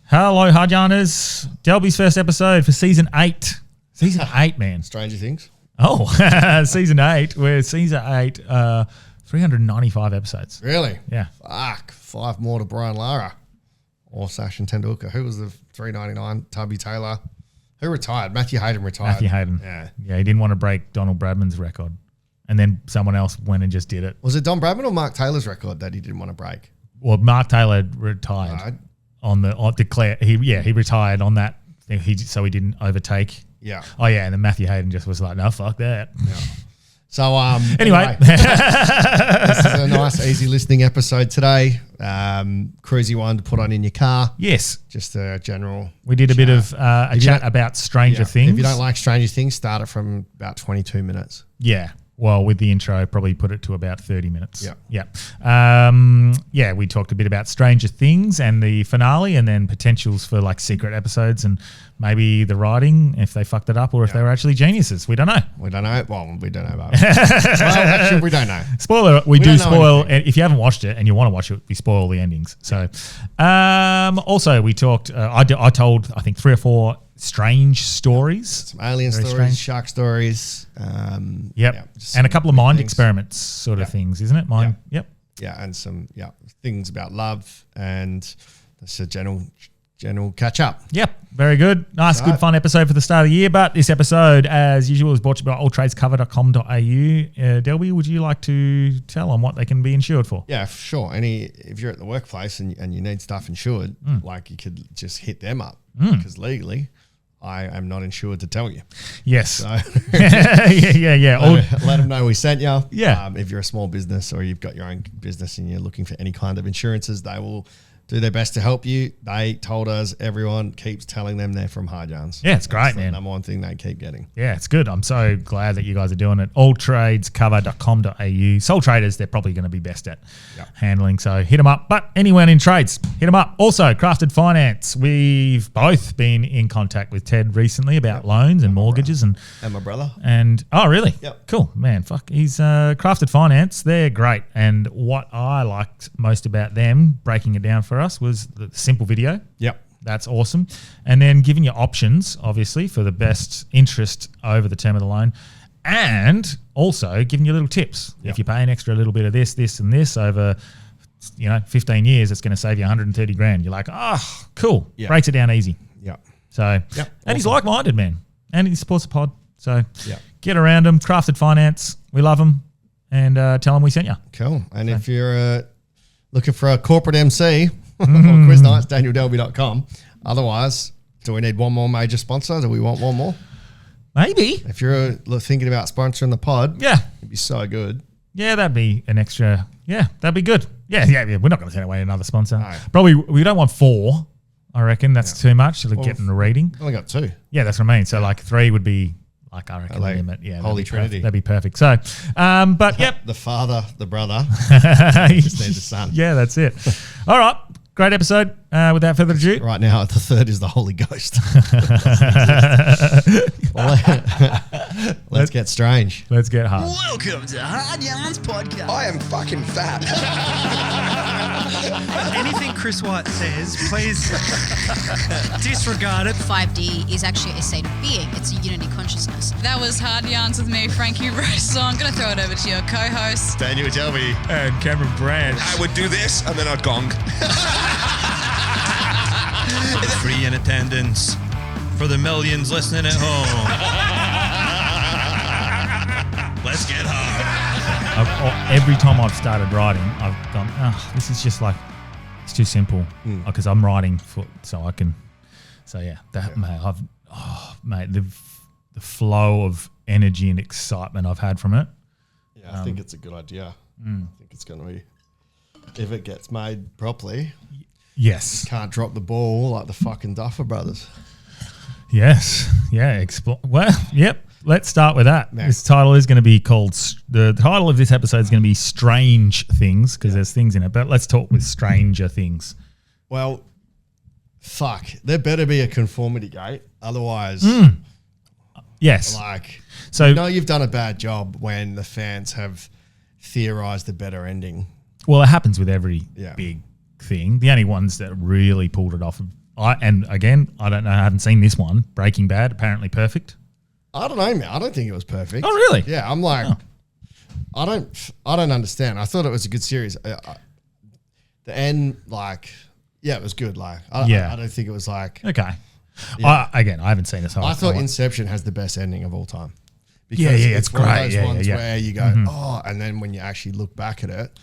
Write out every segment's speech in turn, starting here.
Hello, Hardjarners. Delby's first episode for season 8. Season 8, man. Stranger Things. Oh, season 8. We're season 8, 395 episodes. Really? Yeah. Fuck. 5 more to Brian Lara or Sachin Tendulkar. Who was the 399? Tubby Taylor. Who retired? Matthew Hayden retired. Matthew Hayden. Yeah. Yeah, he didn't want to break Donald Bradman's record. And then someone else went and just did it. Was it Don Bradman or Mark Taylor's record that he didn't want to break? Well, Mark Taylor retired he retired on that thing. So he didn't overtake. Yeah. Oh yeah, and then Matthew Hayden just was like, no, fuck that. Yeah. So anyway. This is a nice, easy listening episode today. Cruisy one to put on in your car. Yes. Just a general. We did a bit of a chat about Stranger Things. If you don't like Stranger Things, start it from about 22 minutes. Yeah. Well, with the intro, probably put it to about 30 minutes. Yeah. Yeah. We talked a bit about Stranger Things and the finale, and then potentials for like secret episodes and maybe the writing, if they fucked it up or if they were actually geniuses. We don't know. We don't know. Well, we don't know about it. Well, actually, we don't know. Spoiler. We do spoil. And if you haven't watched it and you want to watch it, we spoil the endings. So, also we talked, I told, I think 3 or 4 strange stories. Some alien stories, strange. shark stories. And a couple of mind experiments sort of things, isn't it? Mind. Yep. Yeah, and some things about love, and it's a general catch up. Yep, very good. Nice, good fun episode for the start of the year. But this episode, as usual, is brought to you by alltradescover.com.au. Delby, would you like to tell them what they can be insured for? Yeah, sure. If you're at the workplace and you need stuff insured, like you could just hit them up because legally I am not insured to tell you. Yes. So yeah. Let them know we sent you. Yeah. If you're a small business or you've got your own business and you're looking for any kind of insurances, they will do their best to help you. They told us everyone keeps telling them they're from Hardjarns. Yeah, it's great, That's man. the number one thing they keep getting. Yeah, it's good. I'm so glad that you guys are doing it. Alltradescover.com.au. Sole traders, they're probably going to be best at handling. So hit them up. But anyone in trades, hit them up. Also, Crafted Finance. We've both been in contact with Ted recently about loans and mortgages and my brother. And oh, really? Yep. Cool, man. Fuck, he's Crafted Finance. They're great. And what I liked most about them, breaking it down for us, was the simple video. Yep. That's awesome. And then giving you options, obviously, for the best interest over the term of the loan. And also giving you little tips. Yep. If you pay an extra little bit of this, and this over 15 years, it's going to save you 130 grand. You're like, oh, cool. Yep. Breaks it down easy. Yeah. So, and awesome. He's like-minded, man. And he supports the pod. So Yep. get around him. Crafted Finance. We love him. And tell them we sent you. Cool. And if you're looking for a corporate MC or quiz nights, danieldelby.com. Otherwise, do we need one more major sponsor? Do we want one more? Maybe. If you're thinking about sponsoring the pod, Yeah. it'd be so good. Yeah, that'd be an extra. Yeah, that'd be good. Yeah. We're not going to send away another sponsor. No. Probably we don't want 4. I reckon that's too much to get in the reading. I've only got 2. Yeah, that's what I mean. So like 3 would be like I reckon Like limit. Yeah, Holy Trinity. That'd be perfect. So, but yep. The father, the brother, just need the son. Yeah, that's it. All right. Great episode. Without further ado. Right now, the third is the Holy Ghost. Let's get strange. Let's get hard. Welcome to Hardjarns Podcast. I am fucking fat. Anything Chris White says, please disregard it. 5D is actually a state of being. It's a unity consciousness. That was Hard Yarns with me, Frankie Rose. So I'm going to throw it over to your co-host. Daniel Delby. And Cameron Brand. I would do this and then I'd gong. Free in attendance for the millions listening at home. Let's get hard. Every time I've started writing, I've gone, this is just like, it's too simple because I'm writing so I can. So yeah, mate, the flow of energy and excitement I've had from it. Yeah, I think it's a good idea. I think it's going to be, if it gets made properly. Yes. Can't drop the ball like the fucking Duffer Brothers. Yes. Yeah. Well, yep. Let's start with that. Yeah. This title is going to be called, the title of this episode is going to be Strange Things because there's things in it, but let's talk with stranger things. Well, fuck. There better be a conformity gate. Otherwise, yes. So, you've done a bad job when the fans have theorized a better ending. Well, it happens with every big thing. The only ones that really pulled it off and again, I don't know. I haven't seen this one. Breaking Bad, apparently perfect. I don't know, man. I don't think it was perfect. Oh, really? Yeah, I'm like, I don't understand. I thought it was a good series. The end, like, yeah, it was good. Like, I don't think it was like. Okay. Yeah. I haven't seen it. So I thought Inception has the best ending of all time. Yeah, it's one great. Of those ones where you go, oh, and then when you actually look back at it,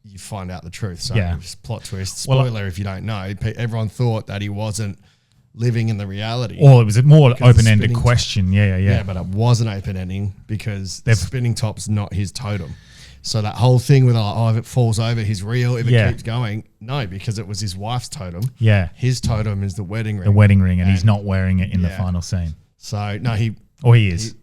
you find out the truth. So plot twist, spoiler if you don't know. Everyone thought that he wasn't living in the reality. Or it was a more open-ended question. Yeah, but it was an open ending because the spinning top's not his totem. So that whole thing with if it falls over, he's real. If it keeps going, no, because it was his wife's totem. Yeah, his totem is the wedding ring. The wedding ring, and he's not wearing it in the final scene. So no, he is.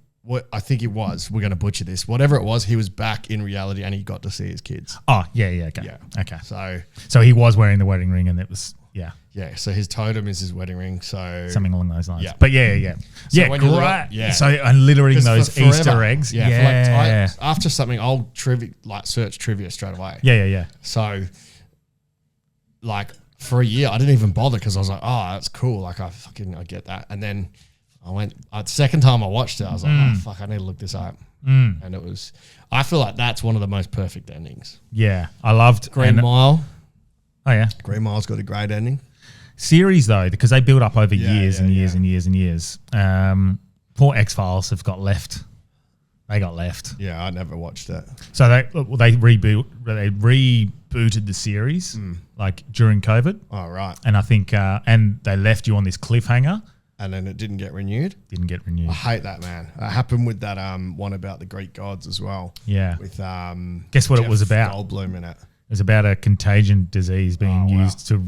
I think it was. We're going to butcher this. Whatever it was, he was back in reality, and he got to see his kids. Oh okay. So he was wearing the wedding ring, and it was. Yeah, so his totem is his wedding ring, so something along those lines. Yeah. But yeah, great. So and literally those Easter eggs. Yeah. After something, I'll search trivia straight away. Yeah. So, like for a year, I didn't even bother because I was like, oh, that's cool. Like I get that. And then I went. The second time I watched it, I was like, oh fuck, I need to look this up. And it was. I feel like that's one of the most perfect endings. Yeah, I loved Green Mile. Oh yeah, Green Mile's got a great ending. Series though, because they build up over years and years and years and years. Poor X-Files have got left. They got left. Yeah, I never watched that. So they rebooted the series like during COVID. Oh right. And I think and they left you on this cliffhanger. And then it didn't get renewed. I hate that, man. It happened with that one about the Greek gods as well. Yeah. With guess what it was about? Goldblum in it. It was about a contagion disease being used to.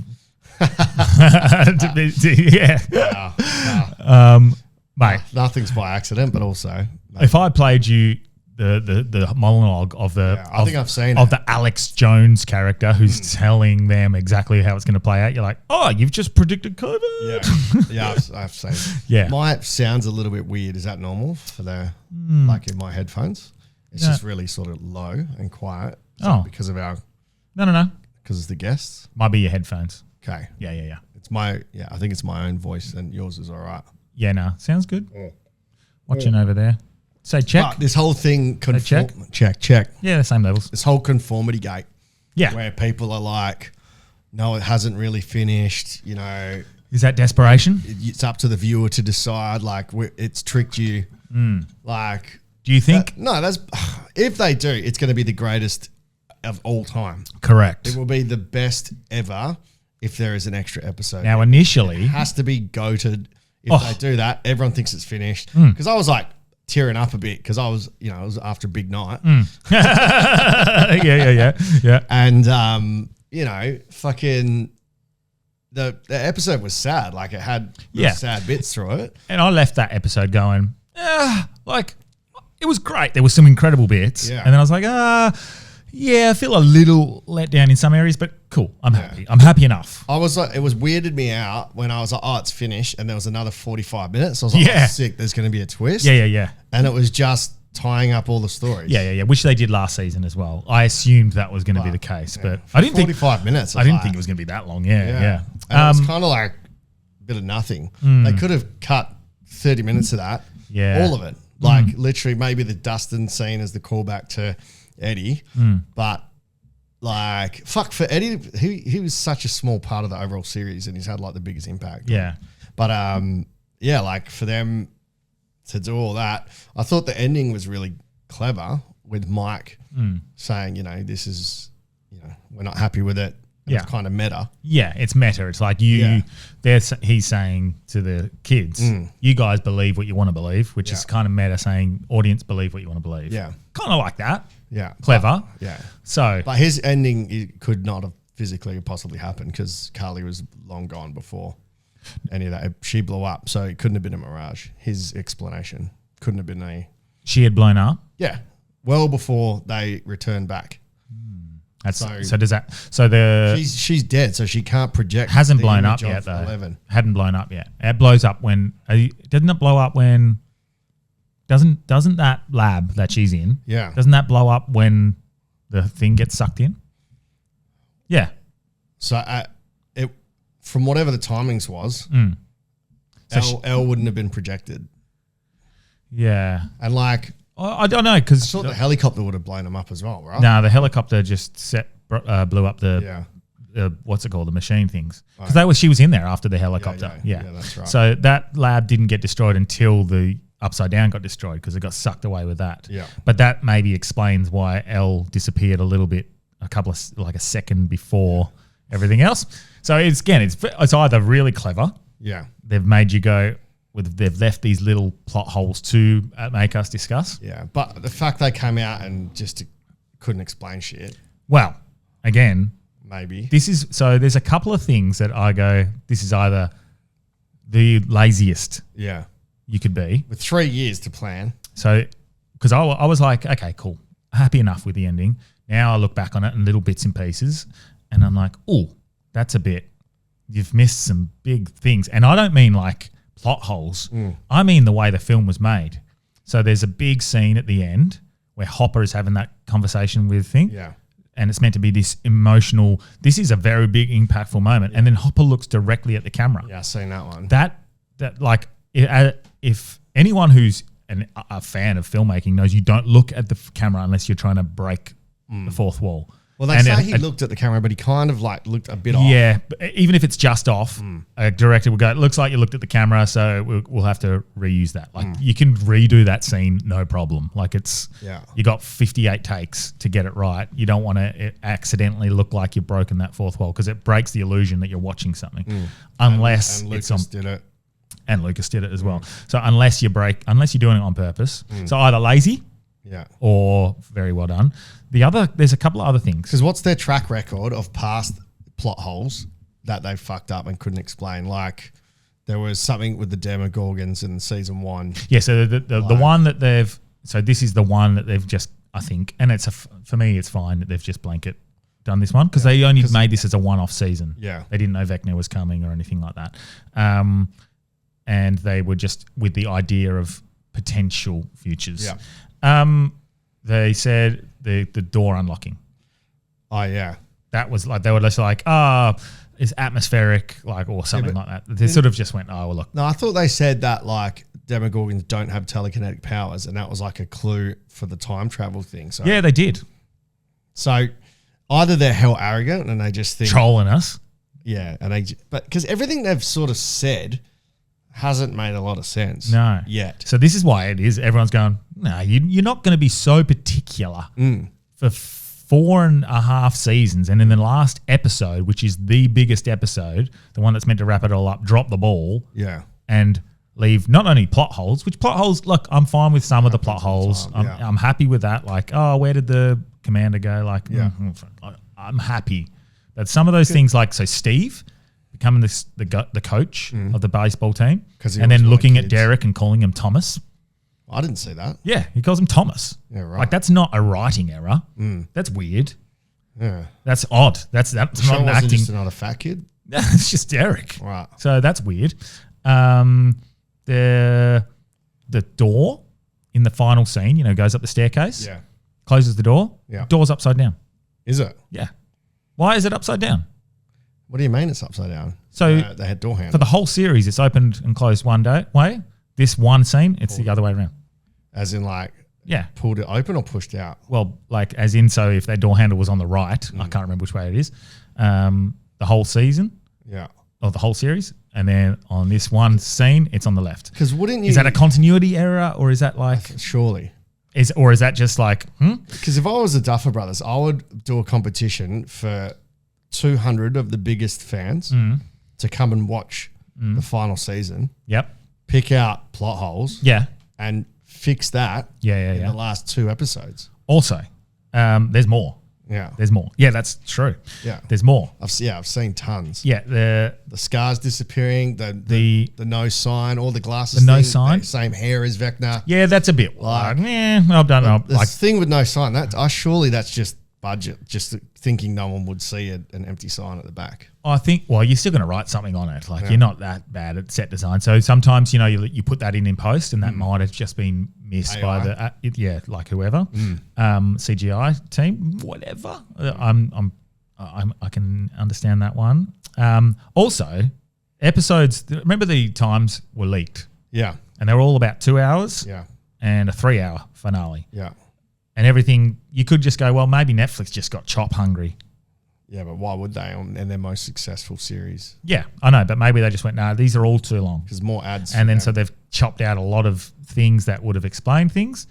Mate, nothing's by accident, but also if I played you the monologue of I think I've seen the Alex Jones character who's telling them exactly how it's going to play out, you're like, oh, you've just predicted COVID. Yeah, I've seen it. Yeah, my sound's a little bit weird. Is that normal for the like in my headphones? It's just really sort of low and quiet. Because of our no, because it's the guests. Might be your headphones. Okay. Yeah. It's I think it's my own voice, and yours is all right. Yeah, no, sounds good. Watching over there. Say check. But this whole thing check. Check. Yeah, the same levels. This whole conformity gate. Yeah. Where people are like, no, it hasn't really finished. You know. Is that desperation? It's up to the viewer to decide. Like it's tricked you. Like, do you think? That's if they do, it's going to be the greatest of all time. Correct. It will be the best ever if there is an extra episode. Now, initially, it has to be goated. If they do that, everyone thinks it's finished. Because I was like tearing up a bit because I was, it was after a big night. Yeah. And fucking the episode was sad. Like it had sad bits through it. And I left that episode going, like it was great. There were some incredible bits. Yeah. And then I was like, I feel a little let down in some areas, but cool. I'm happy. I'm happy enough. I was like, it was weirded me out when I was like, oh, it's finished. And there was another 45 minutes. I was like, oh, sick. There's going to be a twist. Yeah. And it was just tying up all the stories. Yeah. Which they did last season as well. I assumed that was going to be the case, but I didn't think 45 minutes. I didn't think it was going to be that long. Yeah. And it was kind of like a bit of nothing. They could have cut 30 minutes of that. Yeah. All of it. Like literally maybe the Dustin scene as the callback to Eddie. But like, fuck, for Eddie, he was such a small part of the overall series and he's had like the biggest impact. Yeah. But like for them to do all that, I thought the ending was really clever with Mike saying, this is, we're not happy with it. And it's kind of meta. Yeah, it's meta. It's like he's saying to the kids, you guys believe what you want to believe, which is kind of meta saying audience believe what you want to believe. Yeah. Kind of like that. Yeah. Clever. But his ending could not have physically possibly happened because Carly was long gone before any of that. She blew up. So it couldn't have been a mirage. His explanation couldn't have been She had blown up? Yeah. Well before they returned back. So does that? So she's dead, so she can't project. Hasn't blown up yet though. 11. Hadn't blown up yet. It blows up when doesn't it blow up when? Doesn't that lab that she's in? Yeah. Doesn't that blow up when the thing gets sucked in? Yeah. So from whatever the timings was, Elle wouldn't have been projected. Yeah. And like, I don't know because I thought the helicopter would have blown them up as well, right? No, the helicopter just blew up the Yeah. what's it called, the machine things, because she was in there after the helicopter. Yeah, that's right. So that lab didn't get destroyed until the Upside Down got destroyed because it got sucked away with that. Yeah. But that maybe explains why Elle disappeared a little bit, a second before everything else. So it's either really clever. Yeah. They've made you go. They've left these little plot holes to make us discuss. Yeah, but the fact they came out and just couldn't explain shit. Well, again, maybe there's a couple of things that I go, this is either the laziest you could be. With 3 years to plan. So, because I was like, okay, cool. Happy enough with the ending. Now I look back on it in little bits and pieces and I'm like, oh, that's a bit, you've missed some big things. And I don't mean like plot holes. I mean the way the film was made. So there's a big scene at the end where Hopper is having that conversation with Thing. Yeah. And it's meant to be this emotional, this is a very big impactful moment. And then Hopper looks directly at the camera. Yeah, I've seen that one. That like, if anyone who's a fan of filmmaking knows you don't look at the camera unless you're trying to break the fourth wall. Well, they say he looked at the camera, but he kind of like looked a bit off. Yeah, but even if it's just off, a director will go, it looks like you looked at the camera, so we'll have to reuse that. Like you can redo that scene, no problem. Like you got 58 takes to get it right. You don't want to accidentally look like you've broken that fourth wall because it breaks the illusion that you're watching something. Unless and Lucas did it. And Lucas did it as well. So unless you're doing it on purpose, so either lazy, or very well done. There's a couple of other things. Because what's their track record of past plot holes that they fucked up and couldn't explain? Like there was something with the Demogorgons in season 1. Yeah, so the one that this is the one that they've just, I think, and for me it's fine that they've just blanket done this one because they only made this as a one-off season. Yeah. They didn't know Vecna was coming or anything like that. And they were just with the idea of potential futures. Yeah. They said the door unlocking. Oh yeah, that was like they were just like, it's atmospheric, like or something like that. They sort of just went, oh well, look. No, I thought they said that like Demogorgons don't have telekinetic powers, and that was like a clue for the time travel thing. So yeah, they did. So either they're hell arrogant and they just think trolling us. Yeah, but because everything they've sort of said hasn't made a lot of sense. No. Yet. So this is why it is. Everyone's going, no, you're not going to be so particular for 4.5 seasons. And in the last episode, which is the biggest episode, the one that's meant to wrap it all up, drop the ball. Yeah. And leave not only plot holes, look, I'm fine with some of the plot holes. I'm happy with that. Like, where did the commander go? Like, I'm happy. But some of those things like, so Steve becoming the coach of the baseball team, and then looking at Derek and calling him Thomas. I didn't see that. Yeah, he calls him Thomas. Yeah, right. Like that's not a writing error. That's weird. Yeah, that's odd. That's not an acting. Just another fat kid. It's just Derek. Right. So that's weird. The door in the final scene, goes up the staircase. Yeah. Closes the door. Yeah. Door's upside down. Is it? Yeah. Why is it upside down? What do you mean it's upside down? So they had door handles. For the whole series, it's opened and closed one way. This one scene, it's the other way around. As in like, yeah, pulled it open or pushed out? Well, like as in, so if that door handle was on the right, I can't remember which way it is, the whole season. Yeah. Or the whole series. And then on this one scene, it's on the left. Because wouldn't you... Is that a continuity error or is that like... Surely. Is that just like... Because if I was the Duffer Brothers, I would do a competition for 200 of the biggest fans to come and watch the final season. Yep. Pick out plot holes. Yeah. And fix that in the last 2 episodes. Also, there's more. Yeah. There's more. Yeah, that's true. Yeah. There's more. I've seen tons. Yeah. The scars disappearing, the no sign, all the glasses. The no sign. Same hair as Vecna. Yeah, that's a bit like, I've done it. The thing with no sign, surely that's just budget, just thinking no one would see an empty sign at the back. I think, well, you're still going to write something on it. Like, you're not that bad at set design. So sometimes, you put that in post and that might have just been missed AI. by like whoever, CGI team, whatever. I'm I can understand that one. Also, episodes. Remember the times were leaked, Yeah. and they were all about 2 hours, Yeah. and a 3-hour finale, Yeah. and everything. You could just go, well, maybe Netflix just got chop hungry. Yeah, but why would they in their most successful series? Yeah, I know, but maybe they just went, no, these are all too long. Because more ads. And then so they've chopped out a lot of things that would have explained things.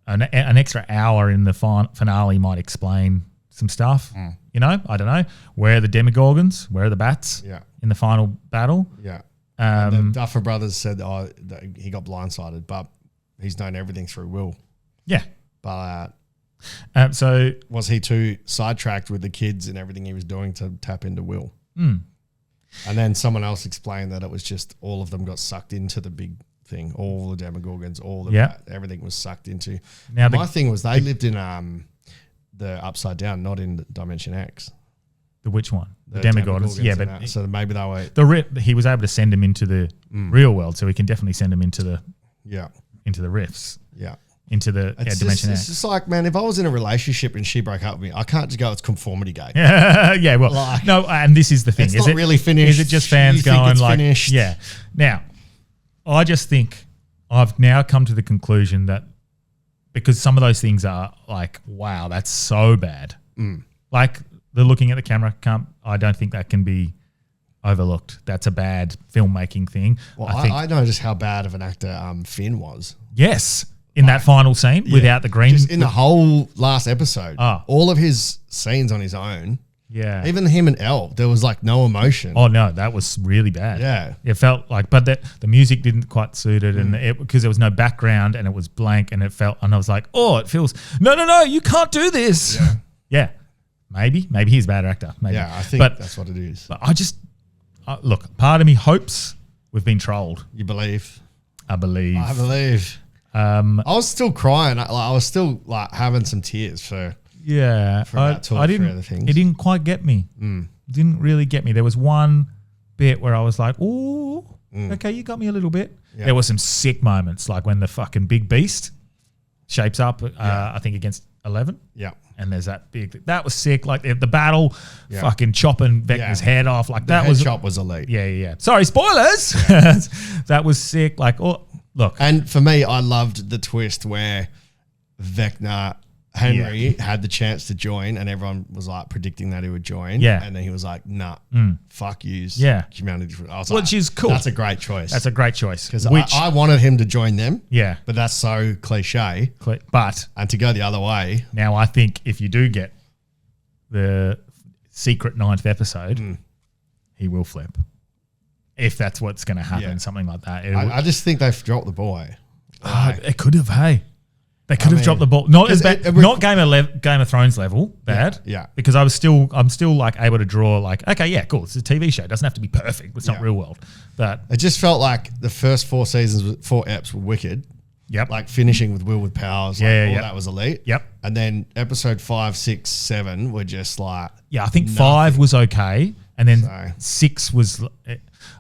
An extra hour in the finale might explain some stuff. You know, I don't know. Where are the Demogorgons? Where are the bats? Yeah. In the final battle? Yeah. And the Duffer Brothers said that he got blindsided, but he's known everything through Will. Yeah. But So was he too sidetracked with the kids and everything he was doing to tap into Will? And then someone else explained that it was just all of them got sucked into the big thing. All the Demogorgons, everything was sucked into. Now My thing was they lived in the Upside Down, not in Dimension X. the which one? The Demogorgons. Yeah, but so maybe they were he was able to send him into the real world, so he can definitely send him into the rifts. Yeah. Into the Dimension It's X. just like, man, if I was in a relationship and she broke up with me, I can't just go, it's Conformity Gate. Yeah, well, no, and this is the thing. It's not really finished. Is it just fans You think going it's like, finished? yeah. Now, I just think I've now come to the conclusion that because some of those things are like, wow, that's so bad. Like the looking at the camera, I don't think that can be overlooked. That's a bad filmmaking thing. Well, I think, I know just how bad of an actor Finn was. yes, in that final scene without the green. Just in the whole last episode, Ah. all of his scenes on his own, yeah. even him and Elle, there was like no emotion. Oh no, that was really bad. Yeah. It felt like, but the music didn't quite suit it, and because there was no background and it was blank, and I was like, oh, it feels no, you can't do this. Yeah. Yeah, maybe he's a bad actor. Maybe. Yeah, I think but, that's what it is. But I just look. Part of me hopes we've been trolled. You believe? I believe. I believe. I was still crying. I was still like having some tears for. Yeah, about two or three other things. It didn't quite get me. Didn't really get me. There was one bit where I was like, "Ooh, okay, you got me a little bit." Yeah. There were some sick moments, like when the fucking big beast shapes up. I think against 11. Yeah. And there's that big. That was sick. Like the battle, Yeah. fucking chopping Vecna's head off. Like that Head was. chop was elite. Yeah. Sorry, spoilers. That was sick. Like, look. And for me, I loved the twist where Henry had the chance to join, and everyone was like predicting that he would join. Yeah. And then he was like, nah, fuck yous. Yeah. Humanity. I was Which is cool. That's a great choice. That's a great choice. Because I wanted him to join them. Yeah. But that's so cliche. But And to go the other way. now I think if you do get the secret 9th episode, he will flip. If that's what's going to happen, something like that. I just think they've dropped the boy. It could have, hey. They could have dropped the ball. Not as bad. Not Game of Thrones level bad. Yeah. Because I'm still like able to draw like, okay, yeah, cool. It's a TV show. It doesn't have to be perfect. It's not real world. But It just felt like the first 4 seasons, 4 eps were wicked. Yep. Like finishing with Will with powers. Yeah, all that was elite. Yep. And then episode 5, 6, 7 were just like. yeah, I think 5 was okay. And then So- 6 was,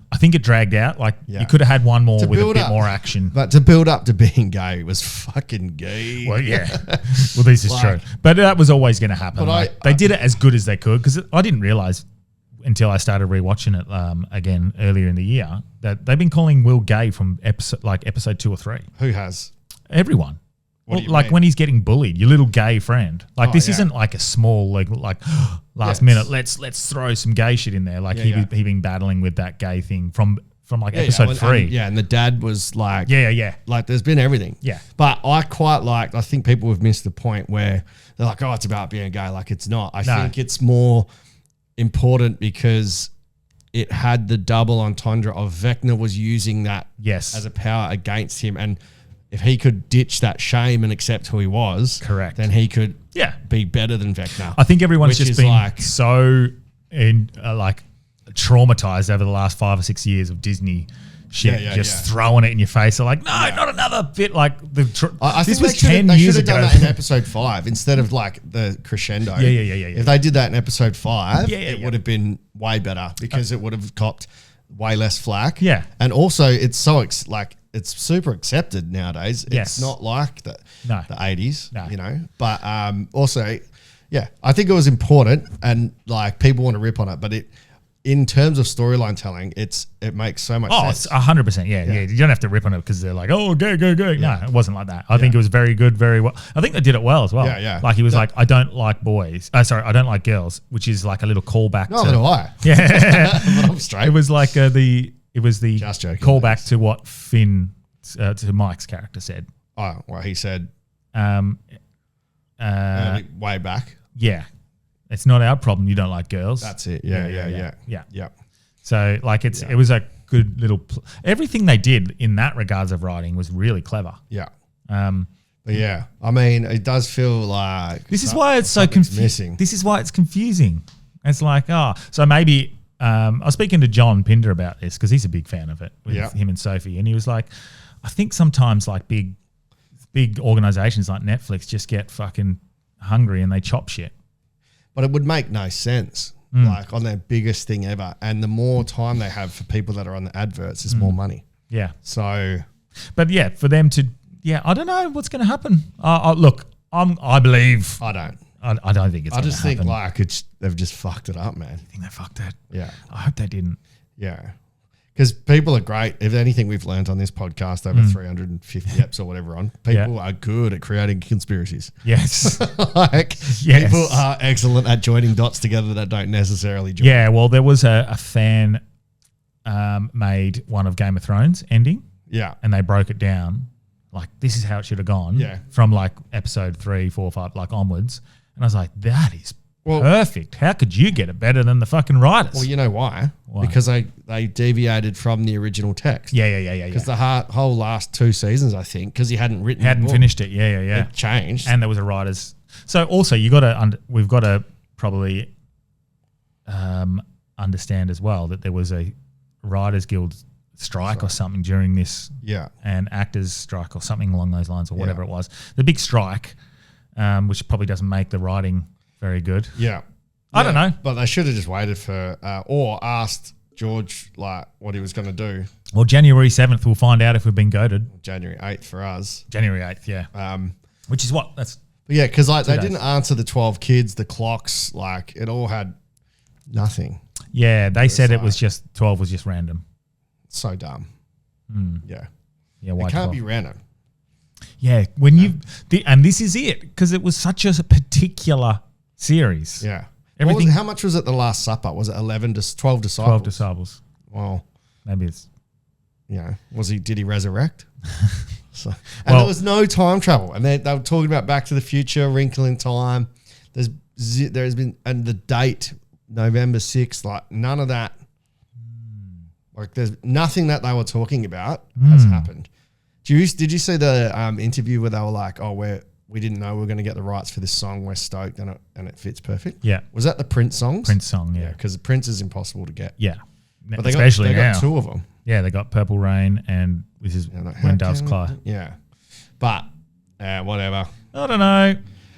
I think it dragged out. Like Yeah. you could have had one more To with a build bit up. more action. But to build up to being gay was fucking gay. Well, yeah. Well, this is Like- true. But that was always going to happen. But Like, they did it as good as they could because I didn't realize until I started rewatching it again earlier in the year that they've been calling Will gay from episode 2 or 3. Who has? Everyone. What do you like mean? when he's getting bullied, your little gay friend. Like Oh, this yeah. isn't like a small like last Yes. minute. Let's throw some gay shit in there. Like Yeah, he been battling with that gay thing from like Yeah, episode and- 3. and the dad was like. Yeah. Like there's been everything. Yeah. But I think people have missed the point where they're like, oh, it's about being gay. Like it's not. I think it's more important because it had the double entendre of Vecna was using that Yes. as a power against him. And if he could ditch that shame and accept who he was, Correct. then he could Yeah. be better than Vecna. I think everyone's Which just is been like- so traumatized over the last 5 or 6 years of Disney shit, Yeah, just yeah. throwing it in your face. They're like, no, not another bit. Like I this think was 10 they years should have ago. done that in episode 5 instead of like the crescendo. Yeah. If they did that in episode 5, Yeah, it would have been way better because it would have copped way less flack. Yeah. And also it's so it's super accepted nowadays. Yes. It's not like the 80s, No. you know. But also Yeah, I think it was important, and like people want to rip on it, but in terms of storyline telling, it makes so much sense. It's 100%. Yeah. You don't have to rip on it because they're like, oh, go. No, it wasn't like that. I think it was very good, very well. I think they did it well as well. Yeah. Like he was like, I don't like boys. I don't like girls, which is like a little callback. Neither do I. Yeah, But I'm straight. it was like the Just joking, callback to what Finn to Mike's character said. Oh, well, he said way back. Yeah, it's not our problem. You don't like girls. That's it. Yeah. So like it was a good little everything they did in that regards of writing was really clever. Yeah. But yeah, I mean, it does feel like this is why it's so confusing. This is why it's confusing. It's like, so maybe I was speaking to John Pinder about this because he's a big fan of it with him and Sophie, and he was like, I think sometimes like big organizations like Netflix just get fucking hungry and they chop shit. But it would make no sense. Like on their biggest thing ever, and the more time they have for people that are on the adverts, is more money. Yeah. So, but yeah, for them to, I don't know what's going to happen. Look, I believe. I don't. I don't think it's. I just think like they've just fucked it up, man. I think they fucked it. Yeah. I hope they didn't. Yeah. Because people are great. If anything we've learned on this podcast over 350 eps or whatever on, people are good at creating conspiracies. Yes. People are excellent at joining dots together that don't necessarily join. Yeah, well, there was a fan made one of Game of Thrones ending. Yeah. And they broke it down. Like, this is how it should have gone. Yeah. From like episode 3, 4, 5, like onwards. And I was like, that is perfect. How could you get it better than the fucking writers? Well, you know why? Because they deviated from the original text. Yeah. Because the whole last 2 seasons, I think, because he hadn't finished it. Yeah. It changed, and there was a writers. So also, we've got to probably understand as well that there was a Writers Guild strike or something during this. Yeah, and actors strike or something along those lines or whatever it was. The big strike, which probably doesn't make the writing very good. Yeah. I don't know. But they should have just waited for or asked George like what he was going to do. Well, January 7th, we'll find out if we've been goated. January 8th for us. January 8th, yeah. Which is what? That's yeah, because like they didn't answer the 12 kids, the clocks, like it all had nothing. Yeah, they said it was just 12 was just random. So dumb. Yeah. Yeah, why it can't 12? be random. Yeah, and this is it because it was such a particular series. Yeah. Everything. How much was it the Last Supper? Was it 12 disciples? 12 disciples. Well, maybe it's. Did he resurrect? There was no time travel, and they were talking about Back to the Future, Wrinkle in Time. There's been and the date November 6th, like none of that. Like there's nothing that they were talking about has happened. Did you see the interview where they were like, "Oh, we didn't know we were going to get the rights for this song. We're stoked, and it fits perfect." Yeah, was that the Prince songs? Prince song, yeah, because Prince is impossible to get. Yeah, but they got 2 of them. Yeah, they got Purple Rain and this is When Doves Cry. Yeah, but whatever. I don't know.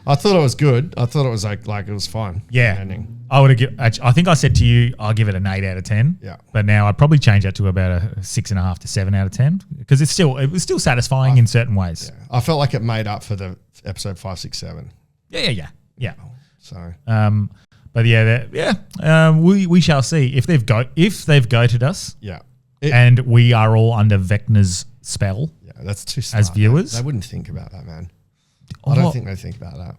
I thought it was good. I thought it was like it was fine. Yeah, ending. I would have. I think I said to you, I'll give it an 8 out of 10. Yeah, but now I'd probably change that to about a 6.5 to 7 out of 10 because it was still satisfying in certain ways. Yeah. I felt like it made up for the episode 5, 6, 7. Yeah. So, but we shall see if they've goated us. Yeah, and we are all under Vecna's spell. Yeah, that's too smart. As viewers, they wouldn't think about that, man. I don't think they think about that.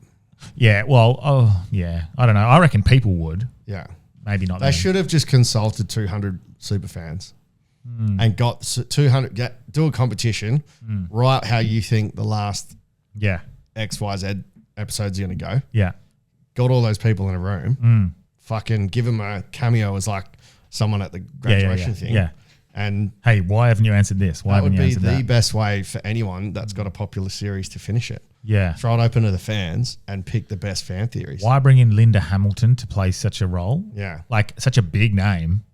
Yeah, well, I don't know. I reckon people would. Yeah. Maybe not. They should have just consulted 200 super fans and got 200, do a competition, write how you think the last XYZ episode's going to go. Yeah. Got all those people in a room, fucking give them a cameo as like someone at the graduation thing. Yeah. And hey, why haven't you answered this? Why haven't you answered that? That would be the best way for anyone that's got a popular series to finish it. Yeah. Throw it open to the fans and pick the best fan theories. Why bring in Linda Hamilton to play such a role? Yeah. Like such a big name.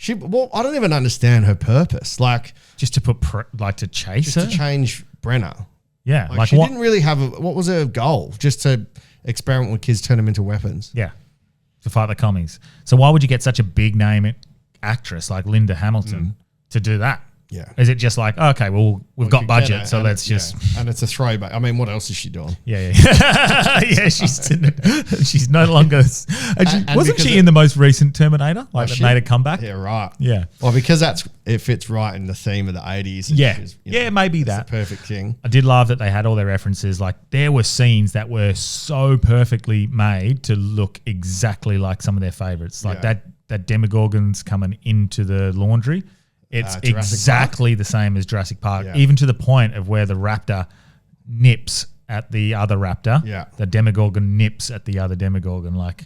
I don't even understand her purpose. Like just to put to chase her? To change Brenna. Yeah. Like she didn't really have what was her goal? Just to experiment with kids, turn them into weapons. Yeah. To fight the commies. So why would you get such a big name actress like Linda Hamilton to do that? Yeah. Is it just like, okay, well, we've got You get budget, it, so and let's just. and it's a throwback. I mean, what else is she doing? Yeah. Yeah, she's no longer. And Wasn't because she in the most recent Terminator? Like, that she? made a comeback? Yeah, right. Yeah. Well, because it fits right in the theme of the 80s. Yeah. Which is, Maybe it's that. the perfect thing. I did love that they had all their references. Like, there were scenes that were so perfectly made to look exactly like some of their favorites. Like that Demogorgon's coming into the laundry. It's exactly the same as Jurassic Park, even to the point of where the raptor nips at the other raptor. Yeah. The Demogorgon nips at the other Demogorgon. Like,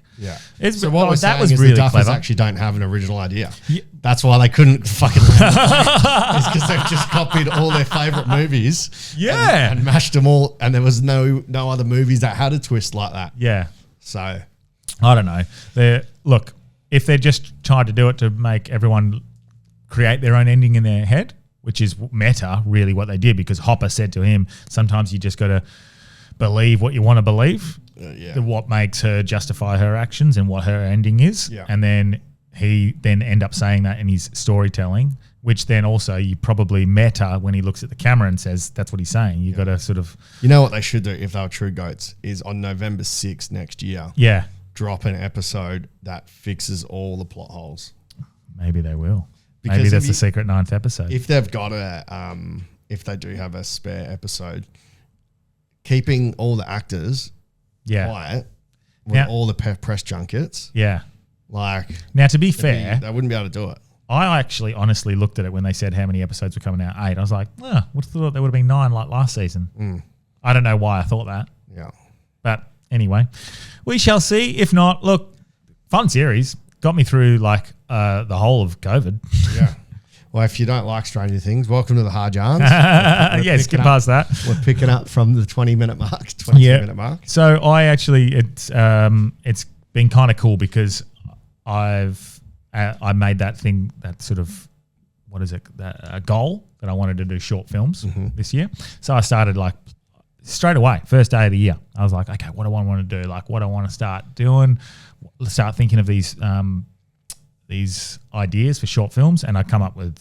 So what we're that saying was is really the Duffers clever. actually don't have an original idea. Yeah. That's why they couldn't fucking land the plane. It's because they've just copied all their favourite movies. Yeah. And mashed them all. And there was no other movies that had a twist like that. Yeah. So. I don't know. Look, if they're just trying to do it to make everyone create their own ending in their head, which is meta, really what they did, because Hopper said to him, sometimes you just got to believe what you want to believe, what makes her justify her actions and what her ending is. Yeah. And then he end up saying that in his storytelling, which then also you probably meta when he looks at the camera and says that's what he's saying. You got to sort of... You know what they should do if they were true goats is on November 6th next year, drop an episode that fixes all the plot holes. Maybe they will. Because maybe that's the secret 9th episode. If they've got if they do have a spare episode, keeping all the actors quiet with all the press junkets. Yeah. Like, now, to be fair, they wouldn't be able to do it. I actually honestly looked at it when they said how many episodes were coming out, 8. I was like, would have thought there would have been 9 like last season. I don't know why I thought that. Yeah. But anyway, we shall see. If not, look, fun series. Got me through like the whole of COVID. Yeah. Well, if you don't like Stranger Things, welcome to the hard yarns. Yeah, skip past that. We're picking up from the 20-minute mark, 22-minute mark. So I actually, it's been kind of cool because I made that thing, that sort of, what is it, a goal that I wanted to do short films this year. So I started like straight away, first day of the year. I was like, okay, what do I want to do? Like, what do I want to start doing? Start thinking of these ideas for short films, and I come up with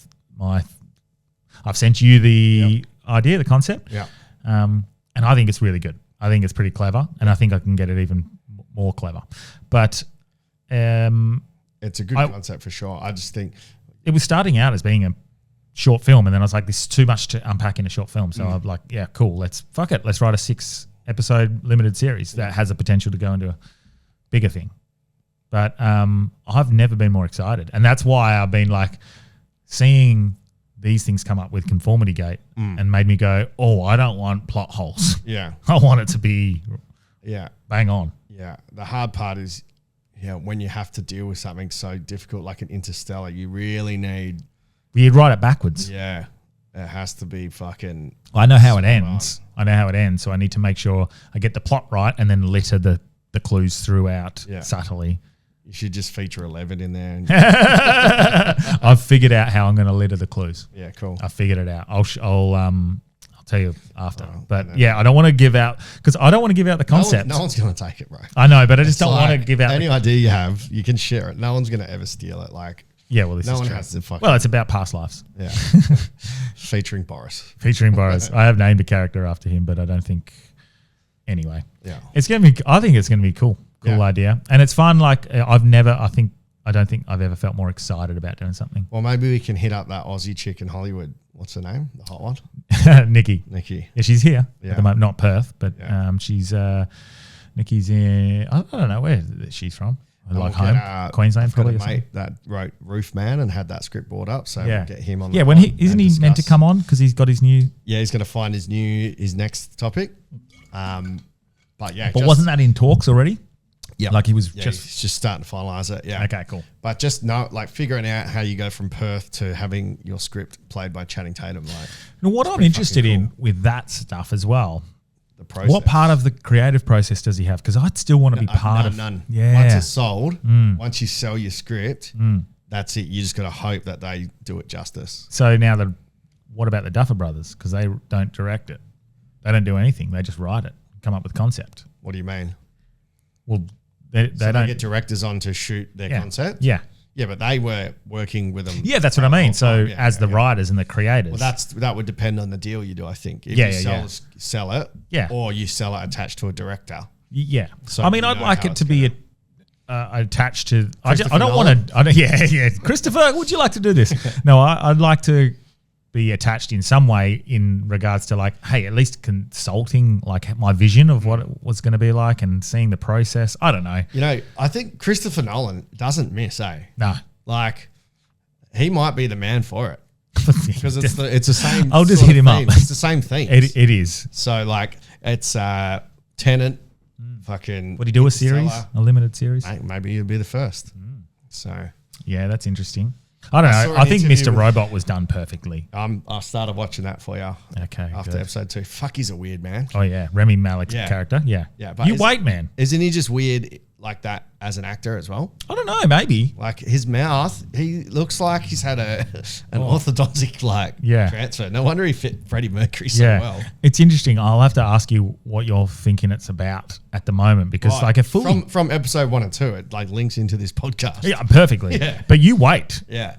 I've sent you the idea, the concept. Yeah. And I think it's really good. I think it's pretty clever, and I think I can get it even more clever. But it's a good concept for sure. I just think it was starting out as being a short film, and then I was like, this is too much to unpack in a short film. So I'm like, yeah, cool. Let's write a 6-episode limited series that has the potential to go into a bigger thing. But I've never been more excited. And that's why I've been like seeing these things come up with Conformity Gate and made me go, oh, I don't want plot holes. Yeah. I want it to be bang on. Yeah. The hard part is when you have to deal with something so difficult like an Interstellar, you really need... You'd write it backwards. Yeah. It has to be fucking... I know how it ends. So I need to make sure I get the plot right and then litter the clues throughout subtly. You should just feature 11 in there. I've figured out how I'm going to litter the clues. Yeah, cool. I figured it out. I'll tell you after. But I don't want to give out, because I don't want to give out the concept. No one's going to take it, bro. I know, but I just don't want to give out any idea you have. You can share it. No one's going to ever steal it. Like, well, this no is one true. has to fucking. Well, it's about past lives. Yeah. Featuring Boris. Featuring Boris. I have named a character after him, but I don't think. Anyway. Yeah. It's going to be. I think it's going to be cool. Cool idea, and it's fun. Like I don't think I've ever felt more excited about doing something. Well, maybe we can hit up that Aussie chick in Hollywood. What's her name? The hot one? Nikki. Yeah, she's here at the moment. Not Perth, but she's Nikki's in. I don't know where she's from. Like home, Queensland, probably. I've got a mate that wrote Roof Man and had that script bought up, so we'll get him on. Yeah, when isn't he meant to come on because he's got his new? Yeah, he's going to find his next topic. But wasn't that in talks already? Yeah, like he's just starting to finalize it. Yeah, okay, cool. But just figuring out how you go from Perth to having your script played by Channing Tatum. Like, now, what I'm interested in with that stuff as well. The process. What part of the creative process does he have? Because I'd still want to be part of none. Yeah. Once it's sold, once you sell your script, that's it. You just got to hope that they do it justice. So now what about the Duffer Brothers? Because they don't direct it. They don't do anything. They just write it, come up with concept. What do you mean? Well, they don't get directors on to shoot their concept. Yeah. Yeah, but they were working with them. Yeah, that's what I mean. So as the yeah. writers and the creators. Well, that would depend on the deal you do, I think. If Yeah, you yeah, sell it, Yeah. or you sell it attached to a director. Yeah. So I mean, you I'd know like how it it's to be attached to. I Christopher don't Nolan? want to. I don't. Yeah, yeah. Christopher, would you like to do this? No, I'd like to be attached in some way in regards to like, hey, at least consulting like my vision of what it was going to be like and seeing the process. I don't know. You know, I think Christopher Nolan doesn't miss, No. Like, he might be the man for it because it's the same. I'll just sort hit of him up. theme. It's the same thing. It is. So like, it's Tenet, fucking. Would he do a series, Interstellar. a limited series? Maybe he'll be the first. So Yeah, that's interesting. I don't saw know. an I think interview Mr. with- Robot was done perfectly. I started watching that for you. Okay, After good. episode 2. Fuck, he's a weird man. Oh yeah, Remy Malek's Yeah. character. Yeah, Yeah, but you is- wait, man. Isn't he just weird like that as an actor as well? I don't know. Maybe. Like his mouth, he looks like he's had an orthodontic Yeah. transfer. No wonder he fit Freddie Mercury so Yeah, well. it's interesting. I'll have to ask you what you're thinking it's about at the moment because Right. like a fully from episode 1 and 2, it like links into this podcast. yeah, perfectly. Yeah. But you wait. Yeah.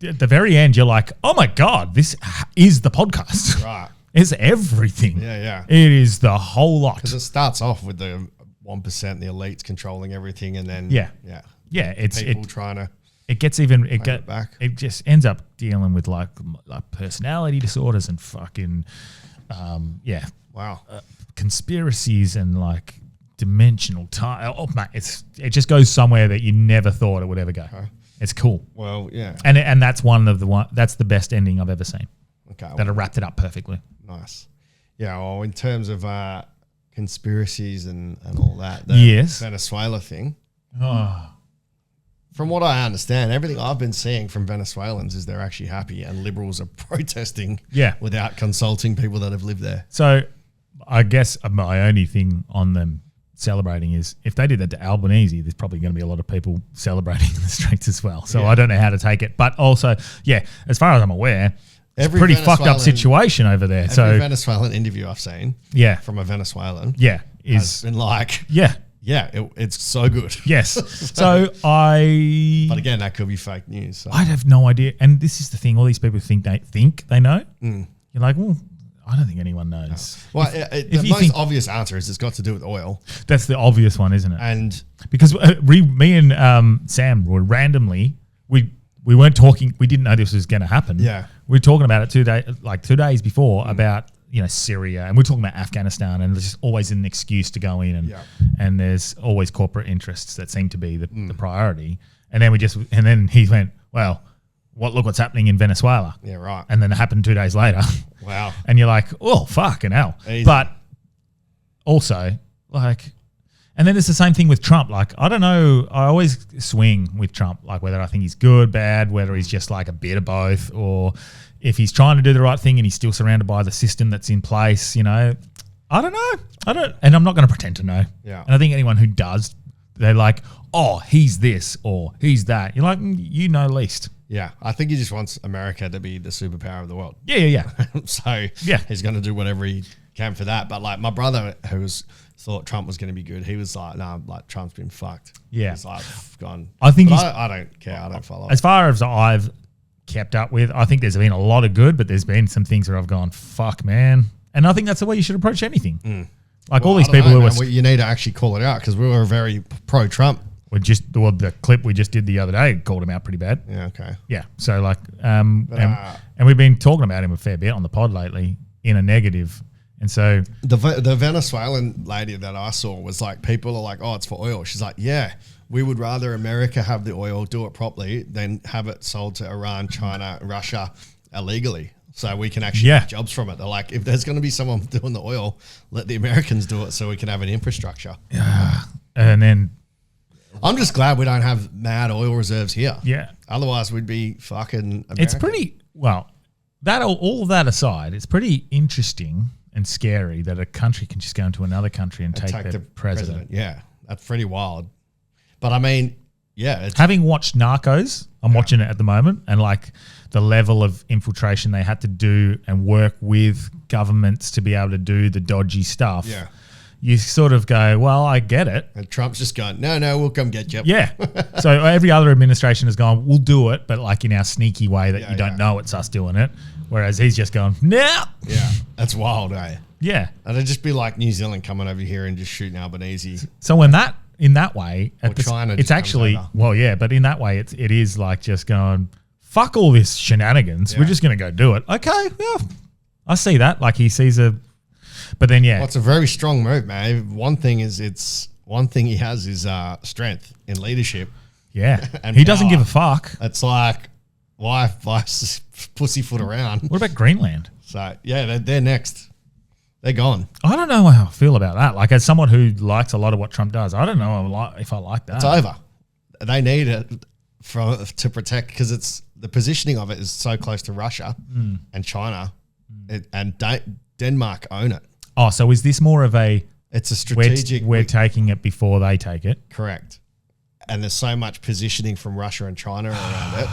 At the very end, you're like, oh my god, this is the podcast. Right. It's everything. Yeah, yeah. It is the whole lot. Because it starts off with the 1%, the elites controlling everything, and then Yeah. yeah, Yeah, people trying to. it gets even it back. it just ends up dealing with like personality disorders and fucking Wow. conspiracies and like dimensional time. Oh mate, it just goes somewhere that you never thought it would ever go. It's cool. Well, yeah. And that's that's the best ending I've ever seen. Okay. That it wrapped it up perfectly. Nice. Yeah. Well, in terms of conspiracies and all that, the Yes. Venezuela thing. Oh. From what I understand, everything I've been seeing from Venezuelans is they're actually happy, and liberals are protesting. Yeah. Without consulting people that have lived there. So I guess my only thing on them celebrating is if they did that to Albanese, there's probably going to be a lot of people celebrating in the streets as well. So Yeah. I don't know how to take it. But also, yeah, as far as I'm aware, it's a Every pretty fucked up Venezuelan- situation over there. Every So Venezuelan interview I've seen yeah, from a Venezuelan is has been like, yeah, it's so good. yes. So But again, that could be fake news. So. I have no idea. And this is the thing: all these people think they know. You're like, well, I don't think anyone knows. Well, if the you most think- obvious answer is it's got to do with oil. That's the obvious one, isn't it? And Because me and Sam were randomly we weren't talking. We didn't know this was going to happen. Yeah. we were talking about it 2 days before about Syria, and we're talking about Afghanistan, and there's just always an excuse to go in, and there's always corporate interests that seem to be the priority. And then he went, well, look what's happening in Venezuela. Yeah, right. And then it happened 2 days later. Wow. And you're like, oh, fucking hell. Easy. But also, like, and then it's the same thing with Trump. Like, I don't know. I always swing with Trump, like whether I think he's good, bad, whether he's just like a bit of both, or if he's trying to do the right thing and he's still surrounded by the system that's in place, I don't know. And I'm not going to pretend to know. Yeah. And I think anyone who does, they're like, oh, he's this or he's that. You're like, you know least. Yeah, I think he just wants America to be the superpower of the world. Yeah. So Yeah. he's going to do whatever he can for that. But like my brother, who thought Trump was going to be good, he was like, "No, like Trump's been fucked." Yeah. he's like gone. I think But he's- I don't care. I don't follow. As far as I've kept up with, I think there's been a lot of good, but there's been some things where I've gone, fuck, man. And I think that's the way you should approach anything. Like all these people who are... you need to actually call it out because we were very pro-Trump. the clip we just did the other day called him out pretty bad. Yeah, okay. Yeah. So like, and we've been talking about him a fair bit on the pod lately in a negative. And so The Venezuelan lady that I saw was like, people are like, oh, it's for oil. She's like, yeah, we would rather America have the oil, do it properly, than have it sold to Iran, China, Russia illegally. So we can actually get jobs from it. They're like, if there's going to be someone doing the oil, let the Americans do it so we can have an infrastructure. and then I'm just glad we don't have mad oil reserves here. yeah, Otherwise, we'd be fucking America. it's pretty well. That all of that aside, it's pretty interesting and scary that a country can just go into another country and take the their president. Yeah, that's pretty wild. But I mean, yeah, it's Having watched Narcos, I'm watching it at the moment, and like the level of infiltration they had to do and work with governments to be able to do the dodgy stuff. yeah. you sort of go, well, I get it. And Trump's just going, no, we'll come get you. Yeah. So every other administration has gone, we'll do it, but like in our sneaky way that you don't know it's us doing it. Whereas he's just going, no. Yeah. That's wild, eh? Yeah. And it'd just be like New Zealand coming over here and just shooting Albanese. So in that way, China it's just actually, comes over. well, yeah, but in that way, it is like just going, fuck all this shenanigans. Yeah. We're just going to go do it. Okay. Yeah. I see that. Like he sees but then, yeah. Well, it's a very strong move, man. One thing he has is strength in leadership. Yeah. And He doesn't power. give a fuck. It's like, why pussyfoot around? What about Greenland? So, yeah, they're next. They're gone. I don't know how I feel about that. Like as someone who likes a lot of what Trump does, I don't know if I like that. It's over. They need it to protect, because it's the positioning of it is so close to Russia and China, and Denmark own it. Oh, so is this more of a It's a strategic. we're taking it before they take it? Correct. And there's so much positioning from Russia and China around it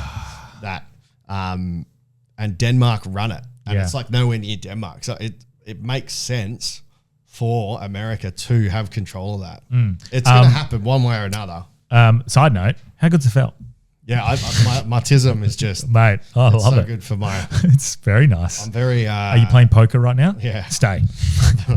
that, and Denmark run it, and Yeah. it's like nowhere near Denmark. So it makes sense for America to have control of that. It's going to happen one way or another. Side note, how good's it felt? Yeah, my tism is just Mate, I it's love so it. good for my. It's very nice. I'm very. Are you playing poker right now? Yeah. Stay.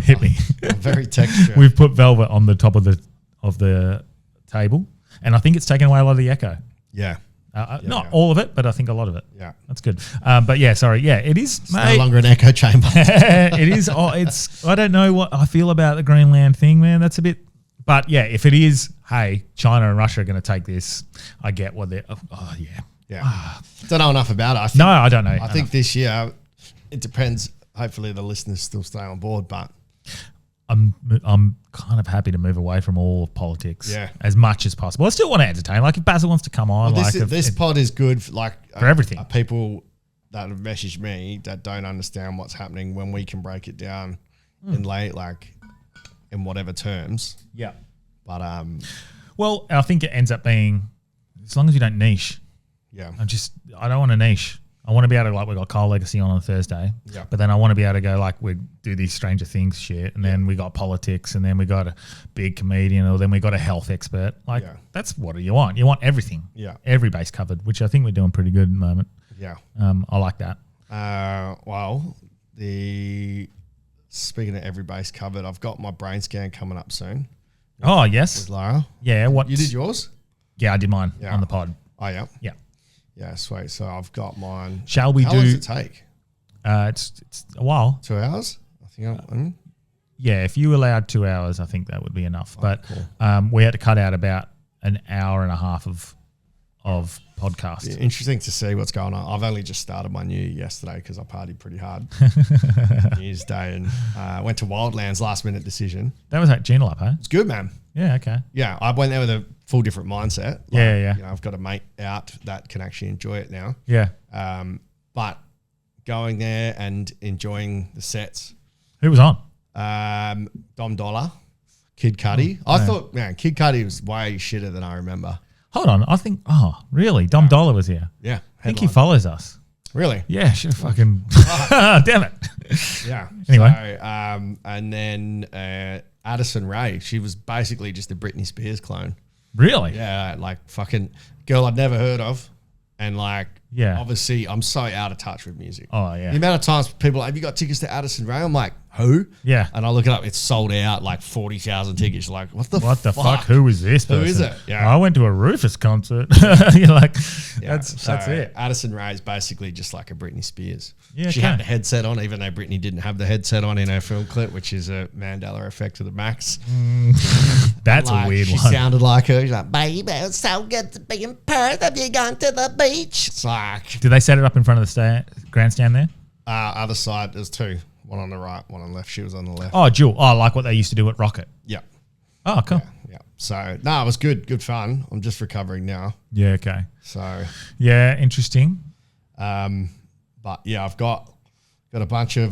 Hit me. I'm very textured. We've put velvet on the top of the table, and I think it's taken away a lot of the echo. Yeah. Not all of it, but I think a lot of it. Yeah. That's good. But yeah, sorry. Yeah, it is. It's no longer an echo chamber. It is. It's. I don't know what I feel about the Greenland thing, man. That's a bit. But yeah, if it is, hey, China and Russia are going to take this. I get what they're. Oh yeah. Yeah. Don't know enough about it. I think, No, I don't know. I think this year, it depends. Hopefully, the listeners still stay on board, but I'm kind of happy to move away from all of politics. Yeah. As much as possible. I still want to entertain. Like if Basil wants to come on, this pod is good for everything. People that have messaged me that don't understand what's happening, when we can break it down in whatever terms. Yeah. But Well, I think it ends up being, as long as you don't niche. yeah, I don't want to niche. I want to be able to, like, we got Kyle Legacy on Thursday. Yeah. But then I want to be able to go, like, we do these Stranger Things shit, and then we got politics, and then we got a big comedian, or then we got a health expert. Like, that's what you want. You want everything. Yeah. Every base covered, which I think we're doing pretty good at the moment. yeah. I like that. Well, speaking of every base covered, I've got my brain scan coming up soon Oh, yes. with Lara. Yeah. What You did yours? Yeah, I did mine Yeah. on the pod. Oh yeah, Yeah. yeah, sweet. So I've got mine. Shall we How do? long does it take? It's a while. 2 hours? I think. Yeah, if you allowed 2 hours, I think that would be enough. But cool. we had to cut out about an hour and a half of podcast. Yeah, interesting to see what's going on. I've only just started my new year yesterday because I partied pretty hard New Year's Day, and went to Wildlands, last minute decision. That was at Journal Up, huh? It's good, man. Yeah, okay. Yeah, I went there with a full different mindset. Yeah. You know, I've got a mate out that can actually enjoy it now. Yeah. But going there and enjoying the sets. Who was on? Dom Dollar, Kid Cudi. I thought, man, Kid Cudi was way shitter than I remember. Hold on. I think, really? Dom Dollar was here. Yeah. I think he headline. follows us. Really? Yeah, should have fucking. Damn it. Yeah. Anyway. So, and then Addison Rae, she was basically just a Britney Spears clone. Really? Yeah, like fucking girl I'd never heard of. And like, Yeah. obviously I'm so out of touch with music. Oh, yeah. The amount of times people are like, have you got tickets to Addison Rae? I'm like, who? Yeah. And I look it up, it's sold out, like 40,000 tickets. Like, what the fuck? Who is this Who person? is it? Yeah. I went to a Rufus concert. You're like, Yeah, that's so it. Addison Rae is basically just like a Britney Spears. Yeah, she okay. had the headset on, even though Britney didn't have the headset on in her film clip, which is a Mandela effect to the max. That's Like, a weird she one. sounded like her. She's like, baby, it's so good to be in Perth. Have you gone to the beach? It's like, Did they set it up in front of the grandstand there? other side, there's two. One on the right, one on the left. She was on the left. Oh, Jewel. Oh, like what they used to do at Rocket. Yeah. Oh, cool. Yeah. So, no, it was good. Good fun. I'm just recovering now. Yeah, okay. So, Yeah, interesting. but yeah, I've got a bunch of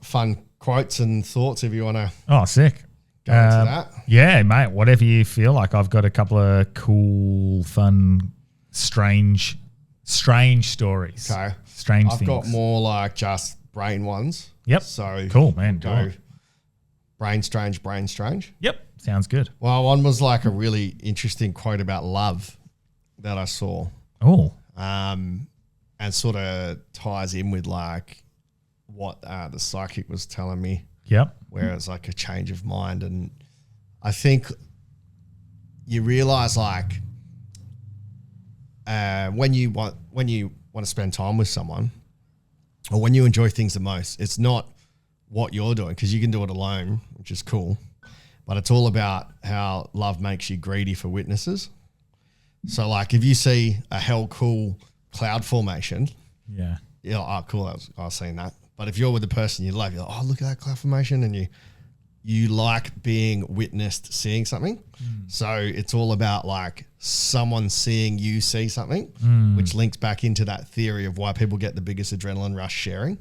fun quotes and thoughts if you want to Oh, sick. go into that. Yeah, mate. Whatever you feel like. I've got a couple of cool, fun, strange stories. Okay. Strange I've things. got more like just brain ones. Yep. So Cool, man. go Brain strange, brain strange. Yep. Sounds good. Well, one was like a really interesting quote about love that I saw. Oh. And sort of ties in with like what the psychic was telling me. Yep. Where it's like a change of mind. And I think you realize like when you want to spend time with someone, or when you enjoy things the most, it's not what you're doing, because you can do it alone, which is cool, but it's all about how love makes you greedy for witnesses. So like if you see a hell cool cloud formation, Yeah. you're like, oh cool, I was seeing that. But if you're with the person you love, you're like, oh, look at that cloud formation, and you like being witnessed seeing something. So it's all about like someone seeing you see something, which links back into that theory of why people get the biggest adrenaline rush sharing.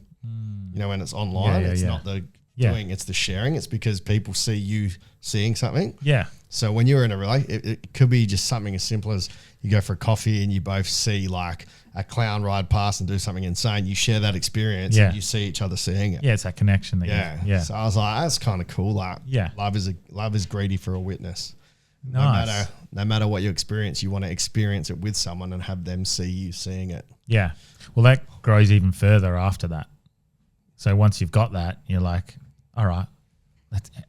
You know, when it's online, it's not the doing, it's the sharing. It's because people see you seeing something. Yeah. So when you're in a relationship, it could be just something as simple as you go for a coffee and you both see like a clown ride past and do something insane. You share that experience and you see each other seeing it. Yeah, it's that connection that Yeah. So I was like, that's kind of cool. Like, Yeah. love is greedy for a witness. Nice. No matter what you experience, you want to experience it with someone and have them see you seeing it. Yeah. Well, that grows even further after that. So once you've got that, you're like, all right,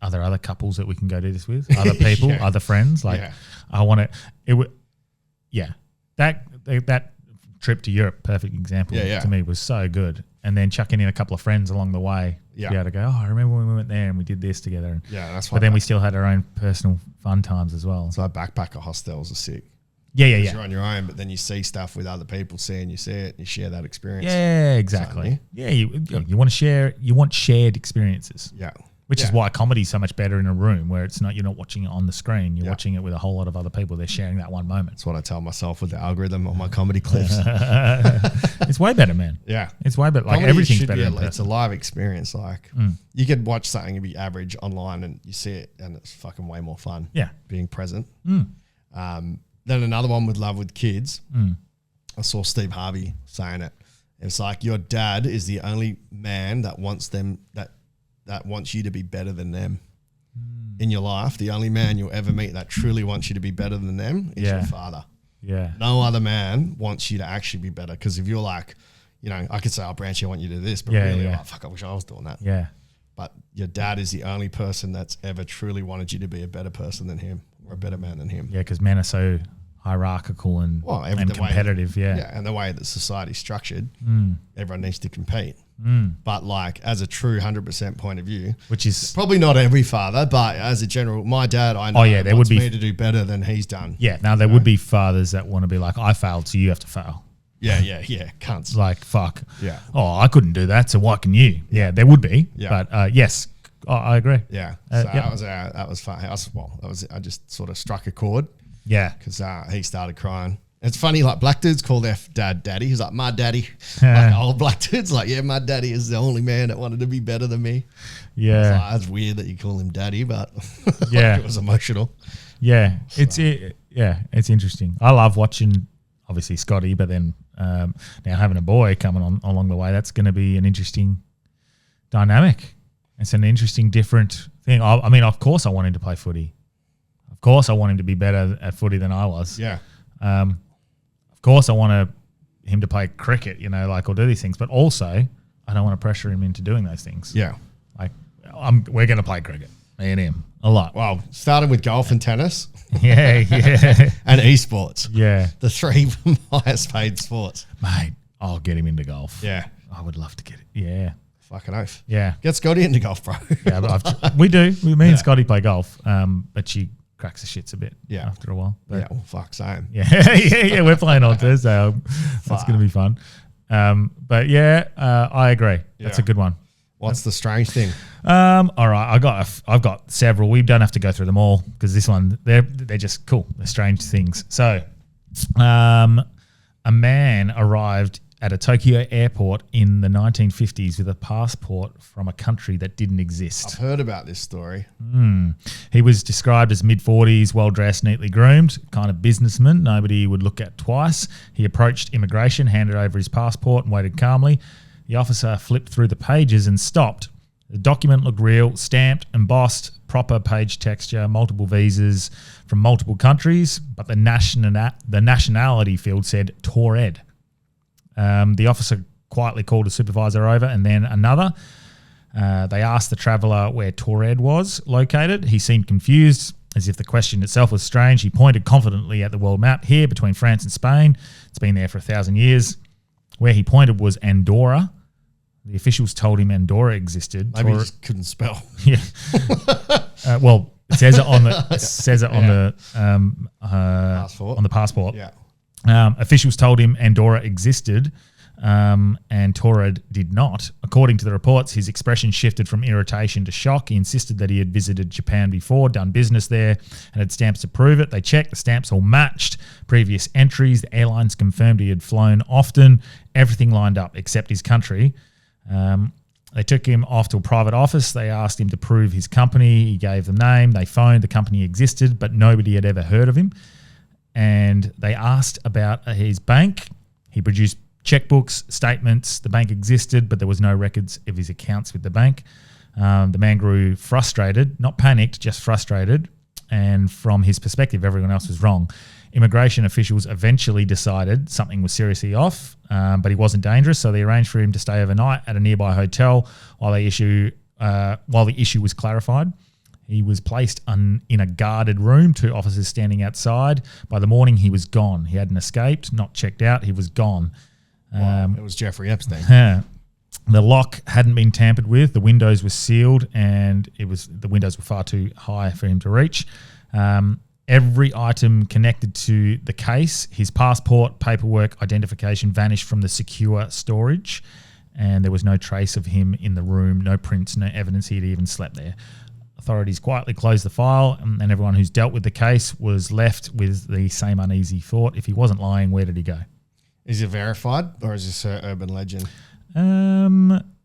are there other couples that we can go do this with? Other people, other friends? Like, I want to, that trip to Europe, perfect example to me, was so good. And then chucking in a couple of friends along the way to be able to go, oh, I remember when we went there and we did this together. And, that's but then we still had our own personal fun times as well. So backpacker hostels are sick. Yeah. You're on your own, but then you see stuff with other people seeing you see it, and you share that experience. Yeah, exactly. Yeah, you want to share. You want shared experiences. Yeah, which is why comedy's so much better in a room where it's not, you're not watching it on the screen. You're watching it with a whole lot of other people. They're sharing that one moment. That's what I tell myself with the algorithm on my comedy clips. It's way better, man. Yeah, it's way better. Like comedy everything's better. It's a live experience. Like you could watch something and be average online, and you see it, and it's fucking way more fun. Yeah, being present. Then another one with love with kids. I saw Steve Harvey saying it. It's like your dad is the only man that wants them that wants you to be better than them in your life. The only man you'll ever meet that truly wants you to be better than them is your father. Yeah. No other man wants you to actually be better. Because if you're like, you know, I could say, oh, Branchy, I want you to do this, but really, oh, fuck, I wish I was doing that. Yeah. But your dad is the only person that's ever truly wanted you to be a better person than him, or a better man than him. Yeah, because men are so hierarchical and competitive. And the way that society's structured, everyone needs to compete. But like as a true 100% point of view, which is probably not every father, but as a general, my dad, I know there would be me to do better than he's done. Yeah, now there would be fathers that want to be like, I failed, so you have to fail. Yeah, cunts. Like, fuck. Yeah. Oh, I couldn't do that, so why can you? Yeah, there would be. Yeah. But yes, I agree. Yeah. So that was fun. I just sort of struck a chord. Yeah. Because he started crying. It's funny, like black dudes call their dad daddy. He's like, my daddy. Like old black dudes, like, yeah, my daddy is the only man that wanted to be better than me. Yeah. Like, that's weird that you call him daddy, but yeah, it was emotional. Yeah. So. It's interesting. I love watching, obviously, Scotty, but then now having a boy coming on along the way, that's going to be an interesting dynamic. It's an interesting, different thing. I mean, of course I want him to play footy. Of course I want him to be better at footy than I was. Yeah. Of course I want him to play cricket, you know, like, or do these things, but also I don't want to pressure him into doing those things. Yeah. Like we're going to play cricket, me and him, a lot. Well, starting with golf and tennis. Yeah. And esports. Yeah. The three highest paid sports. Mate, I'll get him into golf. Yeah. I would love to get it. Yeah. Fucking oath. Yeah. Get Scotty into golf, bro. Yeah, but we do. Me and Scotty play golf, but she cracks the shits a bit after a while. But well, fuck, same. Yeah, we're playing on Thursday. That's going to be fun. But I agree. That's a good one. What's the strange thing? All right, I've got several. We don't have to go through them all because this one they're just cool. They're strange things. So, a man arrived at a Tokyo airport in the 1950s with a passport from a country that didn't exist. I've heard about this story. He was described as mid-40s, well-dressed, neatly groomed, kind of businessman nobody would look at twice. He approached immigration, handed over his passport and waited calmly. The officer flipped through the pages and stopped. The document looked real, stamped, embossed, proper page texture, multiple visas from multiple countries, but the nationality field said Toured. The officer quietly called a supervisor over and then another. They asked the traveller where Toured was located. He seemed confused, as if the question itself was strange. He pointed confidently at the world map here between France and Spain. It's been there for 1,000 years. Where he pointed was Andorra. The officials told him Andorra existed. Maybe he just couldn't spell. Yeah. Well, it says it on the Passport. On the passport. Yeah. Officials told him Andorra existed, and Toured did not. According to the reports, his expression shifted from irritation to shock. He insisted that he had visited Japan before, done business there, and had stamps to prove it. They checked. The stamps all matched previous entries. The airlines confirmed he had flown often. Everything lined up except his country. They took him off to a private office. They asked him to prove his company. He gave the name. They phoned. The company existed, but nobody had ever heard of him. And they asked about his bank. He produced checkbooks, statements. The bank existed, but there was no records of his accounts with the bank. The man grew frustrated, not panicked, just frustrated. And from his perspective, everyone else was wrong. Immigration officials eventually decided something was seriously off, but he wasn't dangerous, so they arranged for him to stay overnight at a nearby hotel while the issue was clarified. He was placed in a guarded room, 2 officers standing outside. By the morning, he was gone. He hadn't escaped, not checked out. He was gone. It was Jeffrey Epstein. The lock hadn't been tampered with. The windows were sealed, and the windows were far too high for him to reach. Every item connected to the case, his passport, paperwork, identification, vanished from the secure storage, and there was no trace of him in the room, no prints, no evidence he'd even slept there. Authorities quietly closed the file, and everyone who's dealt with the case was left with the same uneasy thought. If he wasn't lying, where did he go? Is it verified, or is this an urban legend?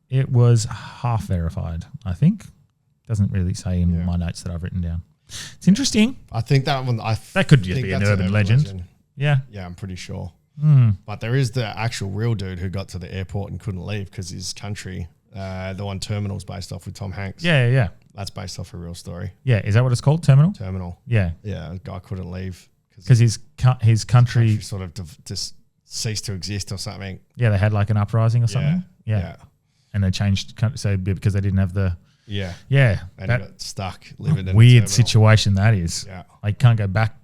It was half verified, I think. Doesn't really say in my notes that I've written down. It's interesting. I think that one. That could just be an urban legend. Yeah. Yeah, I'm pretty sure. But there is the actual real dude who got to the airport and couldn't leave because his country, the one Terminal's based off with Tom Hanks. Yeah. That's based off a real story. Yeah, is that what it's called? Terminal? Yeah. Yeah, a guy couldn't leave. Because his country sort of just ceased to exist or something. Yeah, they had like an uprising or something. Yeah. And they changed, so because they didn't have the... Yeah. Yeah. And he got stuck living in weird situation that is. Yeah. Like, you can't go back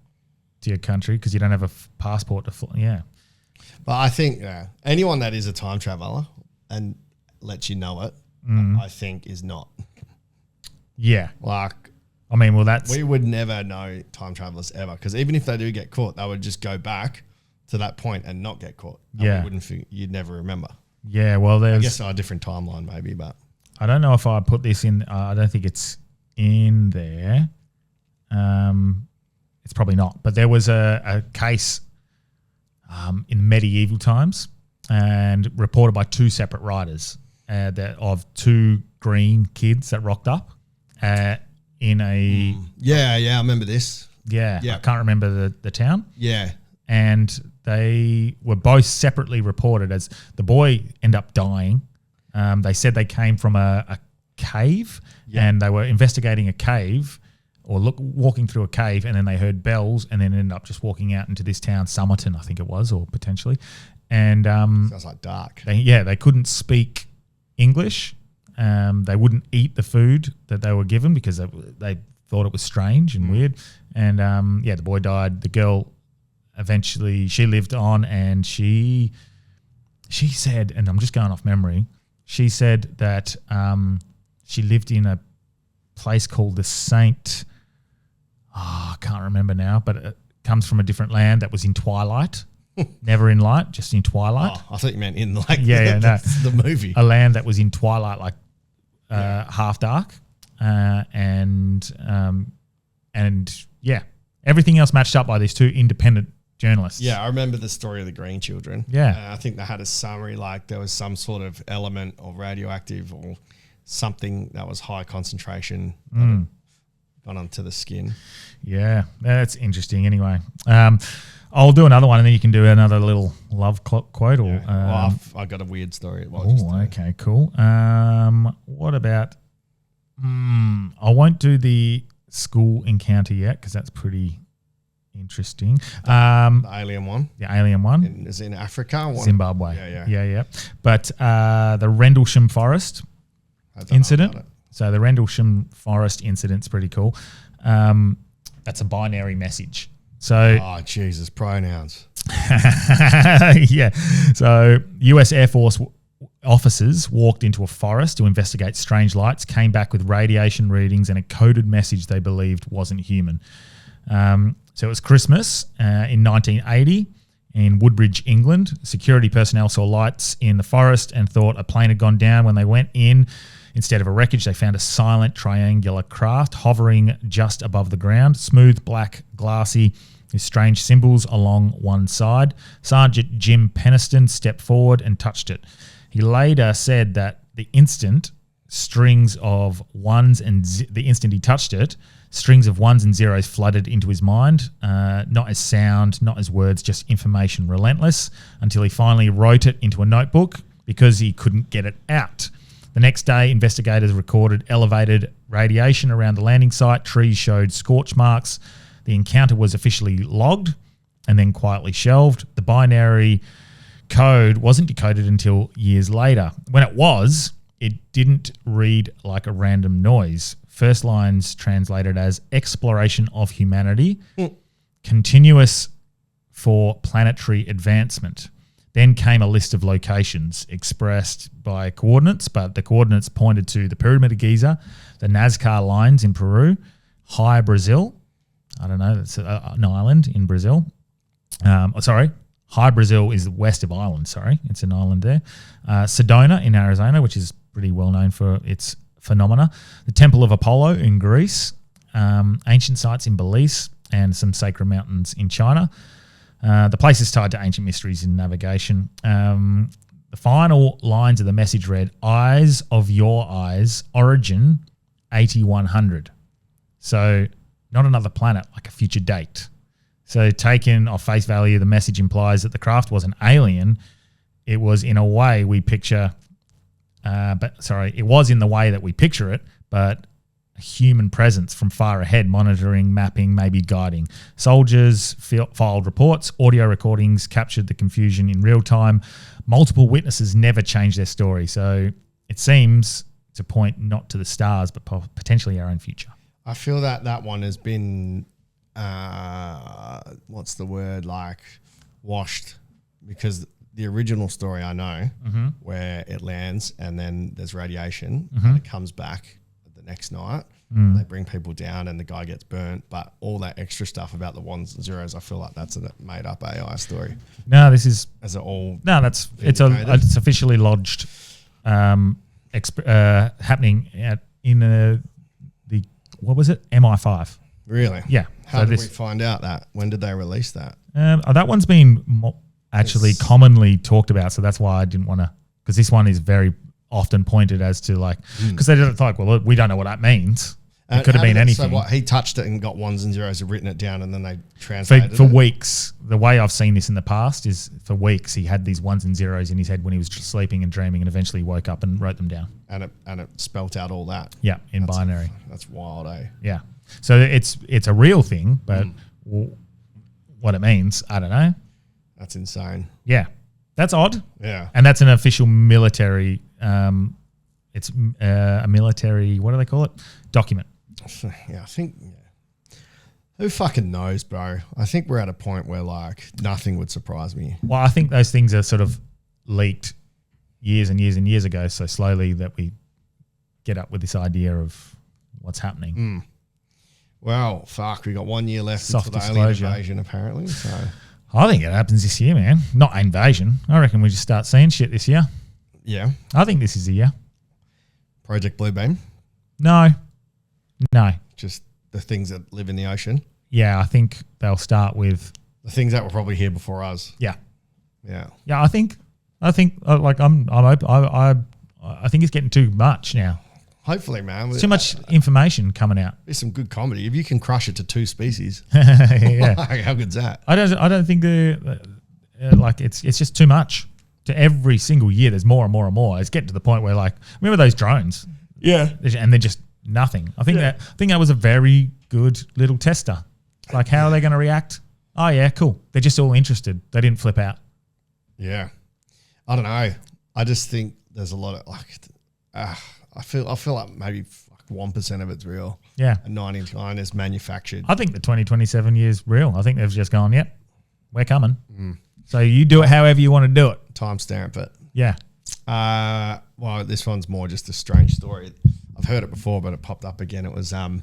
to your country because you don't have a passport to fly. Yeah. But I think anyone that is a time traveler and lets you know it, I think is not. Yeah. Like, I mean, well, that's... We would never know time travelers ever because even if they do get caught, they would just go back to that point and not get caught. And you'd never remember. Yeah, well, there's... I guess on a different timeline maybe, but... I don't know if I put this in. I don't think it's in there. It's probably not. But there was a case in medieval times and reported by 2 separate writers of 2 green kids that rocked up in a... Yeah, I remember this. Yeah. I can't remember the town. Yeah. And they were both separately reported as the boy ended up dying. They said they came from a cave and they were investigating a cave or walking through a cave, and then they heard bells and then ended up just walking out into this town, Somerton, I think it was, or potentially. And sounds like dark. They couldn't speak English. They wouldn't eat the food that they were given because they thought it was strange and weird. And the boy died. The girl eventually, she lived on, and she said, and I'm just going off memory, she said that she lived in a place called the Saint. I can't remember now, but it comes from a different land that was in twilight, never in light, just in twilight. Oh, I thought you meant in like the movie. A land that was in twilight, like half dark, and everything else matched up by these 2 independent journalists. Yeah, I remember the story of the green children. Yeah. I think they had a summary like there was some sort of element or radioactive or something that was high concentration gone onto the skin. Yeah, that's interesting. Anyway, I'll do another one and then you can do another little love quote. Or I got a weird story. Okay, cool. What about I won't do the school encounter yet because that's pretty interesting. The alien one. The alien one. Is in Africa? Zimbabwe. Yeah. But the Rendlesham Forest incident. So the Rendlesham Forest incident's pretty cool. That's a binary message. So oh, Jesus, pronouns. yeah. So US Air Force officers walked into a forest to investigate strange lights, came back with radiation readings and a coded message they believed wasn't human. So it was Christmas in 1980 in Woodbridge, England. Security personnel saw lights in the forest and thought a plane had gone down. When they went in, instead of a wreckage, they found a silent triangular craft hovering just above the ground, smooth, black, glassy, with strange symbols along one side. Sergeant Jim Peniston stepped forward and touched it. He later said that the instant he touched it, strings of ones and zeros flooded into his mind, not as sound, not as words, just information, relentless, until he finally wrote it into a notebook because he couldn't get it out. The next day, investigators recorded elevated radiation around the landing site. Trees showed scorch marks. The encounter was officially logged and then quietly shelved. The binary code wasn't decoded until years later. When it was, it didn't read like a random noise. First lines translated as exploration of humanity, continuous for planetary advancement. Then came a list of locations expressed by coordinates, but the coordinates pointed to the Pyramid of Giza, the Nazca Lines in Peru, High Brazil. I don't know, that's an island in Brazil. High Brazil is west of Ireland, it's an island there. Sedona in Arizona, which is pretty well known for its phenomena. The Temple of Apollo in Greece, ancient sites in Belize, and some sacred mountains in China. The place is tied to ancient mysteries in navigation. The final lines of the message read, "Eyes of your eyes, origin 8100." So not another planet, like a future date. So taken off face value, the message implies that the craft was an alien. It was in a way we picture, it was in the way that we picture it, but a human presence from far ahead, monitoring, mapping, maybe guiding. Soldiers filed reports, audio recordings captured the confusion in real time. Multiple witnesses never changed their story. So it seems to point not to the stars, but potentially our own future. I feel that one has been, washed, because the original story I know, where it lands and then there's radiation and it comes back the next night, they bring people down and the guy gets burnt, but all that extra stuff about the ones and zeros, I feel like that's a made up AI story. No, this is it's officially lodged, happening in the what was it? MI5. Really? Yeah. How did we find out that? When did they release that? That one's been commonly talked about, so that's why I didn't want to, because this one is very often pointed as to because they didn't think, well, we don't know what that means. It could have been anything. So what, he touched it and got ones and zeros and written it down and then they translated it? For weeks. The way I've seen this in the past is for weeks he had these ones and zeros in his head when he was sleeping and dreaming, and eventually woke up and wrote them down. And it spelt out all that. Yeah, in binary. That's wild, eh? Yeah. So it's a real thing, but what it means, I don't know. That's insane. Yeah. That's odd. Yeah. And that's an official military, it's a military, what do they call it? Document. Yeah, I think, who fucking knows, bro? I think we're at a point where nothing would surprise me. Well, I think those things are sort of leaked years and years and years ago, so slowly that we get up with this idea of what's happening. Well, fuck, we got 1 year left Soft until the disclosure. alien invasion, apparently. So I think it happens this year, man. Not invasion. I reckon we just start seeing shit this year. yeah, I think this is the year. Project Bluebeam, No. just the things that live in the ocean, Yeah, I think they'll start with. the things that were probably here before us. Yeah. Yeah, I think I think it's getting too much now. hopefully, man. It's too much information coming out. There's some good comedy if you can crush it to 2 species. Yeah. How good's that? I don't think it's just too much. To every single year, there's more and more and more. It's getting to the point where remember those drones? Yeah, And they're just nothing. I think that was a very good little tester. Like, how are they going to react? Oh yeah, cool. They're just all interested. They didn't flip out. Yeah. I don't know. I just think there's a lot of I feel like maybe 1% of it's real. Yeah. And 99 is manufactured. I think the 2027 year's real. I think they've just gone, yep, we're coming. So you do it however you want to do it. Timestamp it. Yeah. Well, this one's more just a strange story. I've heard it before, but it popped up again. It was in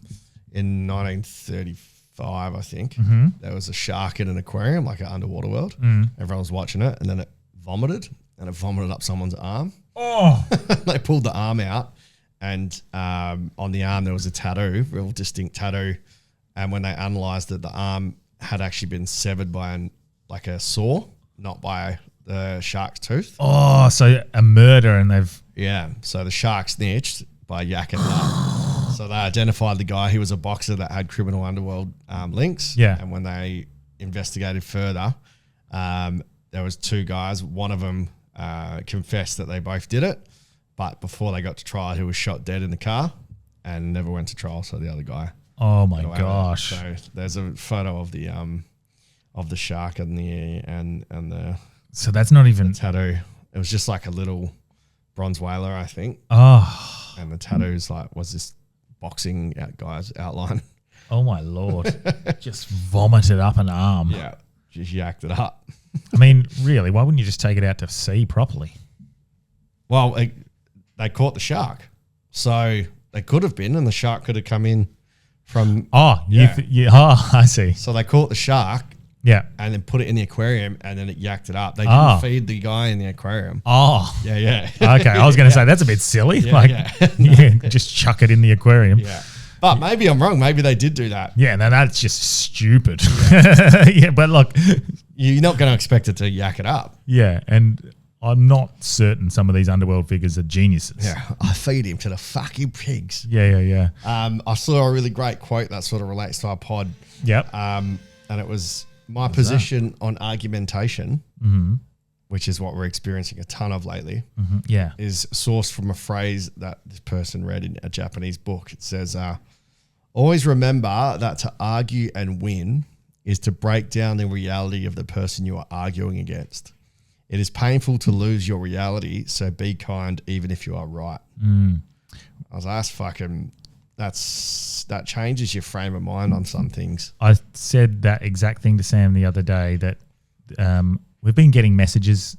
1935, I think. There was a shark in an aquarium, like an underwater world. Everyone was watching it, and then it vomited, and it vomited up someone's arm. Oh. They pulled the arm out, and on the arm there was a tattoo, real distinct tattoo. And when they analysed it, the arm had actually been severed by a saw, not by the shark's tooth. Oh, so a murder, and they've... Yeah, so the shark snitched by yakking it up. So they identified the guy. He was a boxer that had criminal underworld links. Yeah. And when they investigated further, there was two guys. One of them confessed that they both did it, but before they got to trial, he was shot dead in the car and never went to trial. So the other guy. Oh my gosh! So there's a photo of the shark and the. So that's not even tattoo. It was just like a little bronze whaler, I think. Oh. And the tattoos was this boxing guy's outline. Oh my Lord! Just vomited up an arm. Yeah, just yacked it up. I mean, really, why wouldn't you just take it out to sea properly? Well, they caught the shark, so they could have been, and the shark could have come in from. Oh, yeah. I see. So they caught the shark. Yeah. And then put it in the aquarium, and then it yacked it up. They didn't feed the guy in the aquarium. Oh. Yeah. Okay, I was going to say that's a bit silly. Yeah. Just chuck it in the aquarium. Yeah. But maybe I'm wrong. Maybe they did do that. Yeah, no, that's just stupid. Yeah, but look. You're not going to expect it to yak it up. Yeah, and I'm not certain some of these underworld figures are geniuses. Yeah, I feed him to the fucking pigs. Yeah. I saw a really great quote that sort of relates to our pod. Yep. And it was... My position on argumentation, which is what we're experiencing a ton of lately, is sourced from a phrase that this person read in a Japanese book. It says, always remember that to argue and win is to break down the reality of the person you are arguing against. It is painful to lose your reality, so be kind even if you are right. I was like, that changes your frame of mind on some things. I said that exact thing to Sam the other day, that we've been getting messages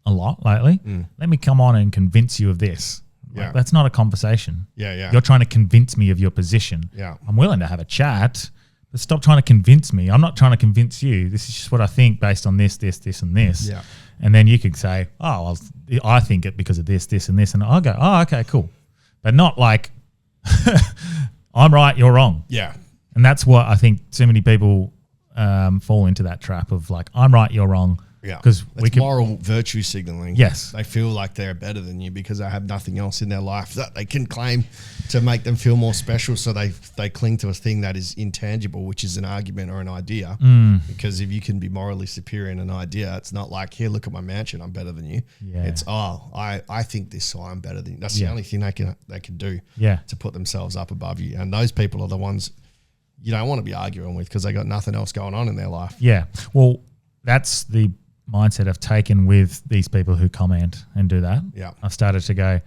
a lot lately. Let me come on and convince you of this. Like, that's not a conversation. Yeah. You're trying to convince me of your position. Yeah. I'm willing to have a chat, but stop trying to convince me. I'm not trying to convince you. This is just what I think based on this, and this. Yeah. And then you could say, oh, well, I think it because of this, and this. And I'll go, oh, okay, cool. But not like... I'm right, you're wrong. Yeah. And that's what I think so many people fall into, that trap of like, I'm right, you're wrong. Yeah. Because it's moral virtue signaling. Yes. They feel like they're better than you because they have nothing else in their life that they can claim to make them feel more special. So they cling to a thing that is intangible, which is an argument or an idea. Because if you can be morally superior in an idea, it's not like, here, look at my mansion, I'm better than you. Yeah. It's, I think this, so I'm better than you. That's the only thing they can do to put themselves up above you. And those people are the ones you don't want to be arguing with because they got nothing else going on in their life. Yeah. Well, that's the mindset I've taken with these people who comment and do that. Yeah. I've started to go,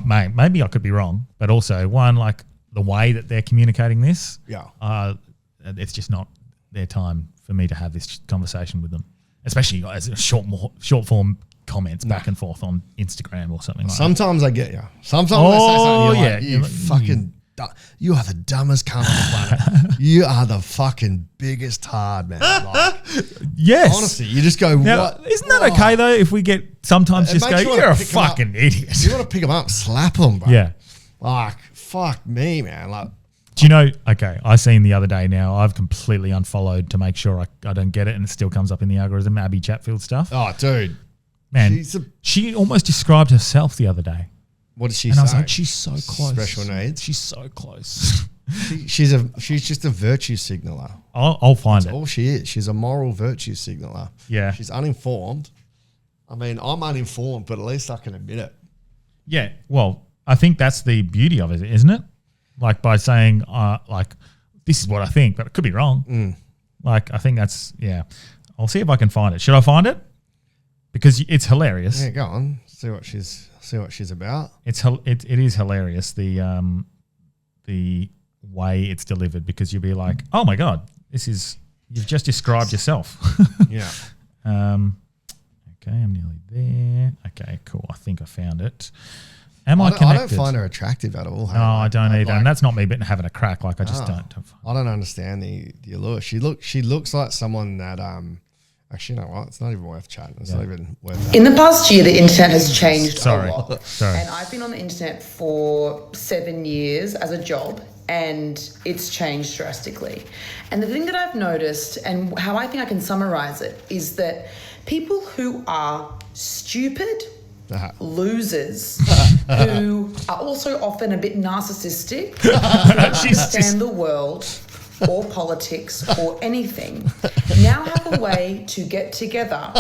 maybe I could be wrong, but also like the way that they're communicating this, it's just not their time for me to have this conversation with them, especially as short form comments back and forth on Instagram or something like that. Sometimes I get you. Sometimes they say something, you're like, you fucking... You are the dumbest cunt on the planet. You are the fucking biggest hard, man. Like, yes. Honestly, you just go, now, what? Isn't that okay, though, if we get sometimes just go, you're a fucking idiot. You want to pick them up, slap them, bro. Yeah. Like, fuck me, man. Like, do you know, okay, I seen the other day now, I've completely unfollowed to make sure I don't get it, and it still comes up in the algorithm, Abby Chatfield stuff. Oh, dude. Man, she almost described herself the other day. What did she say? And I was like, she's so close. Special needs? She's so close. She's just a virtue signaler. I'll find That's all she is. She's a moral virtue signaler. Yeah. She's uninformed. I mean, I'm uninformed, but at least I can admit it. Yeah. Well, I think that's the beauty of it, isn't it? Like by saying, like, this is what I think, but it could be wrong. Like, I think that's, I'll see if I can find it. Should I find it? Because it's hilarious. Yeah, go on. See what she's about. It is hilarious, the way it's delivered, because you'll be like, oh my God, you've just described yourself. Yeah. Okay, I'm nearly there. Okay, cool. I think I found it. Am I I connected? don't find her attractive at all. No, I don't either. And that's not me having a crack. Like, I just don't. I don't understand the allure. She looks like someone that actually, you know what? It's not even worth chatting. It's not even worth. In the past year, the internet has changed Sorry. a lot. Sorry. And I've been on the internet for 7 years as a job, and it's changed drastically. And the thing that I've noticed, and how I think I can summarize it, is that people who are stupid, losers, who are also often a bit narcissistic, who don't understand the world or politics or anything, now have a way to get together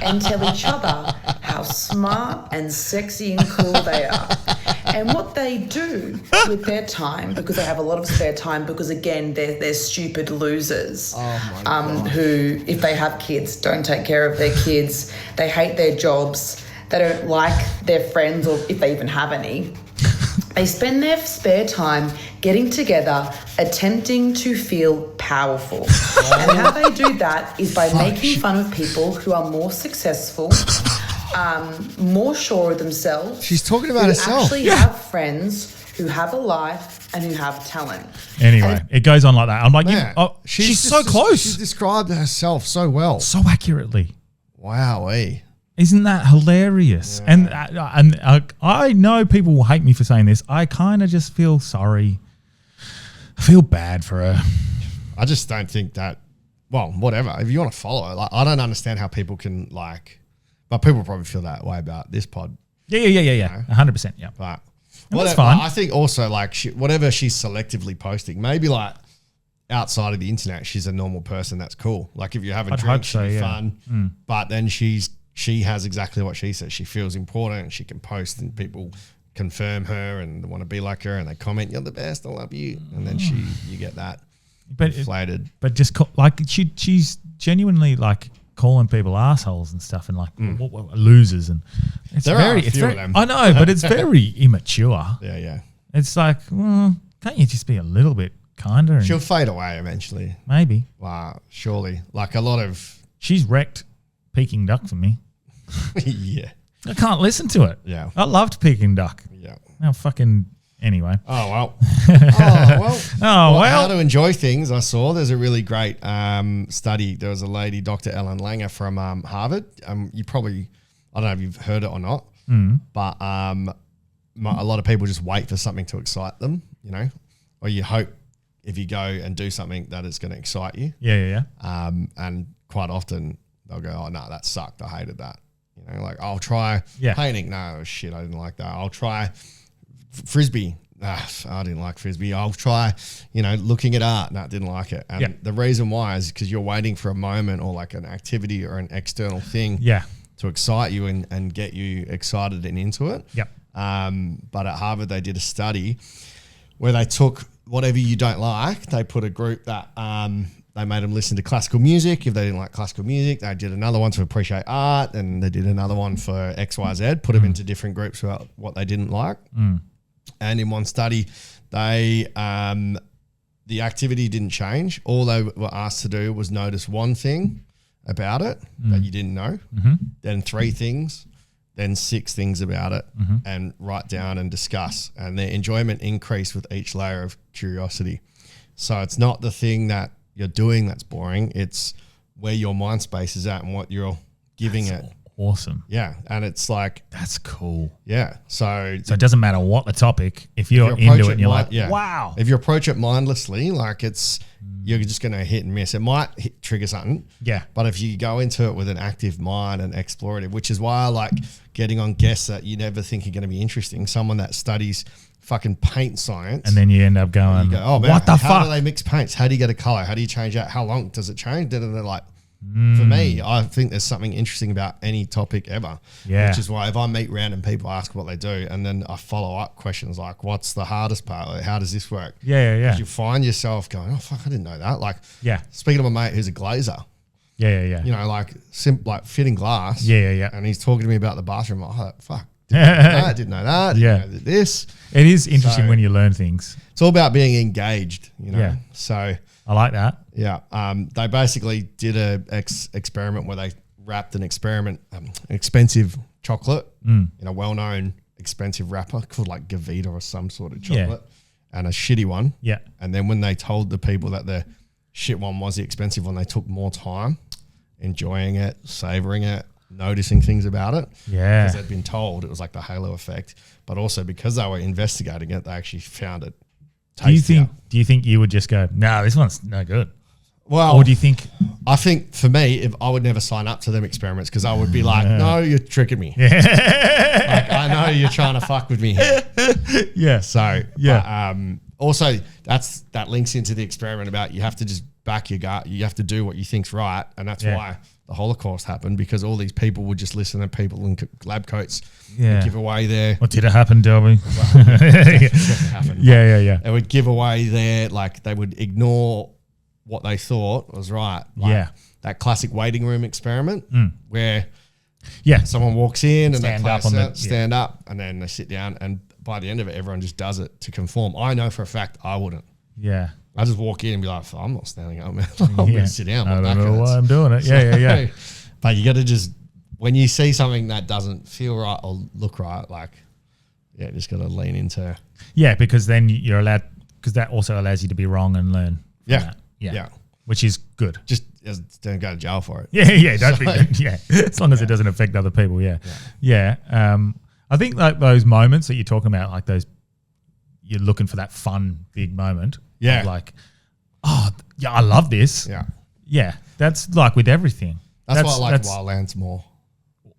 and tell each other how smart and sexy and cool they are. And what they do with their time, because they have a lot of spare time, because again, they're stupid losers who, if they have kids, don't take care of their kids, they hate their jobs, they don't like their friends, or if they even have any. They spend their spare time getting together, attempting to feel powerful. And how they do that is by making fun of people who are more successful, more sure of themselves. She's talking about who herself. Actually have friends who have a life and who have talent. Anyway, it goes on like that. I'm like, she's so close. She's described herself so well. So accurately. Wowee. Isn't that hilarious? Yeah. And I know people will hate me for saying this. I kind of just feel sorry. I feel bad for her. I just don't think that, well, whatever. If you want to follow her, like, I don't understand how people can, like, but people probably feel that way about this pod. Yeah. 100%, yeah. But that's fine. I think also, like, whatever she's selectively posting, maybe, like, outside of the internet, she's a normal person. That's cool. Like, if you have a drink, she'll be fun. But then she has exactly what she says. She feels important and she can post and people confirm her and they want to be like her and they comment, "You're the best, I love you." And then you get that inflated. But just she's genuinely like calling people assholes and stuff and like losers, and it's there very, are a few of them. I know, but it's very immature. Yeah. It's like, well, can't you just be a little bit kinder? She'll fade away eventually. Maybe. Wow, surely. Like a lot of... She's wrecked Peking Duck for me. Yeah. I can't listen to it. Yeah. I loved Peking Duck. Yeah. Now fucking... Anyway. Oh, well. Well, how to enjoy things. I saw there's a really great study. There was a lady, Dr. Ellen Langer from Harvard. You probably, I don't know if you've heard it or not, but a lot of people just wait for something to excite them, you know, or you hope if you go and do something that it's going to excite you. Yeah. And quite often they'll go, "Oh, no, that sucked. I hated that." You know, like, I'll try painting. No, shit, I didn't like that. I'll try Frisbee. I didn't like Frisbee. I'll try, looking at art. No, didn't like it. And the reason why is because you're waiting for a moment or like an activity or an external thing to excite you and get you excited and into it. Yep. But at Harvard, they did a study where they took whatever you don't like, they put a group that they made them listen to classical music. If they didn't like classical music, they did another one to appreciate art, and they did another one for X, Y, Z, put them into different groups about what they didn't like. And in one study, they the activity didn't change. All they were asked to do was notice one thing about it that you didn't know, then 3 things, then 6 things about it, and write down and discuss. And their enjoyment increased with each layer of curiosity. So it's not the thing that you're doing that's boring. It's where your mind space is at and what you're giving it. Awesome. Yeah. And it's like... That's cool. Yeah. So it doesn't matter what the topic. If you're into it and you're like, wow. If you approach it mindlessly, like you're just going to hit and miss. It might trigger something. Yeah. But if you go into it with an active mind and explorative, which is why I like getting on guests that you never think are going to be interesting, someone that studies fucking paint science. And then you end up going, oh man, what the fuck? How do they mix paints? How do you get a color? How do you change that? How long does it change? And they're like, For me, I think there's something interesting about any topic ever. Yeah. Which is why if I meet random people, I ask what they do, and then I follow up questions like, what's the hardest part? Like, how does this work? Yeah. 'Cause you find yourself going, oh, fuck, I didn't know that. Like, Yeah. speaking of my mate who's a glazer, Yeah. you know, like fitting glass. Yeah. And he's talking to me about the bathroom. I'm like, fuck, didn't know that. Yeah. Didn't know this. It is interesting So- when you learn things. It's all about being engaged, you know. Yeah. So I like that. yeah, they basically did a experiment where they wrapped an expensive chocolate in a well-known expensive wrapper called like Gavita or some sort of chocolate, and a shitty one. Yeah. And then when they told the people that the shit one was the expensive one, they took more time enjoying it, savoring it, noticing things about it. Yeah. Because they'd been told it was like the halo effect, but also because they were investigating it, they actually found it. Do you tastier. think you would just go, no, this one's no good? Well, Or do you think, I think for me, if I would never sign up to them experiments because I would be like, no, you're tricking me. Like, I know you're trying to fuck with me here. yeah. So, Yeah. but, also that links into the experiment about you have to just back your gut. You have to do what you think's right. And that's why the Holocaust happened, because all these people would just listen to people in lab coats and give away their, What did it happen, Delby? happen. Yeah. They would give away their, like, they would ignore what they thought was right. Like Yeah. that classic waiting room experiment where Yeah. someone walks in and Stand they up on the- stand up, and then they sit down, and by the end of it, everyone just does it to conform. I know for a fact I wouldn't. Yeah. I just walk in and be like, I'm not standing up, man. I'm going to sit down. I My don't back know hurts. why I'm doing it. Yeah. But you got to just, when you see something that doesn't feel right or look right, like, just got to lean into. Yeah, because then you're allowed, because that also allows you to be wrong and learn. from Yeah. that. Yeah. Which is good. Just don't go to jail for it. Yeah. Don't be, as long as it doesn't affect other people. Yeah. I think like those moments that you're talking about, like those, you're looking for that fun big moment. Yeah. Of like, oh yeah, I love this. Yeah. Yeah. That's like with everything. That's why I like Wildlands more.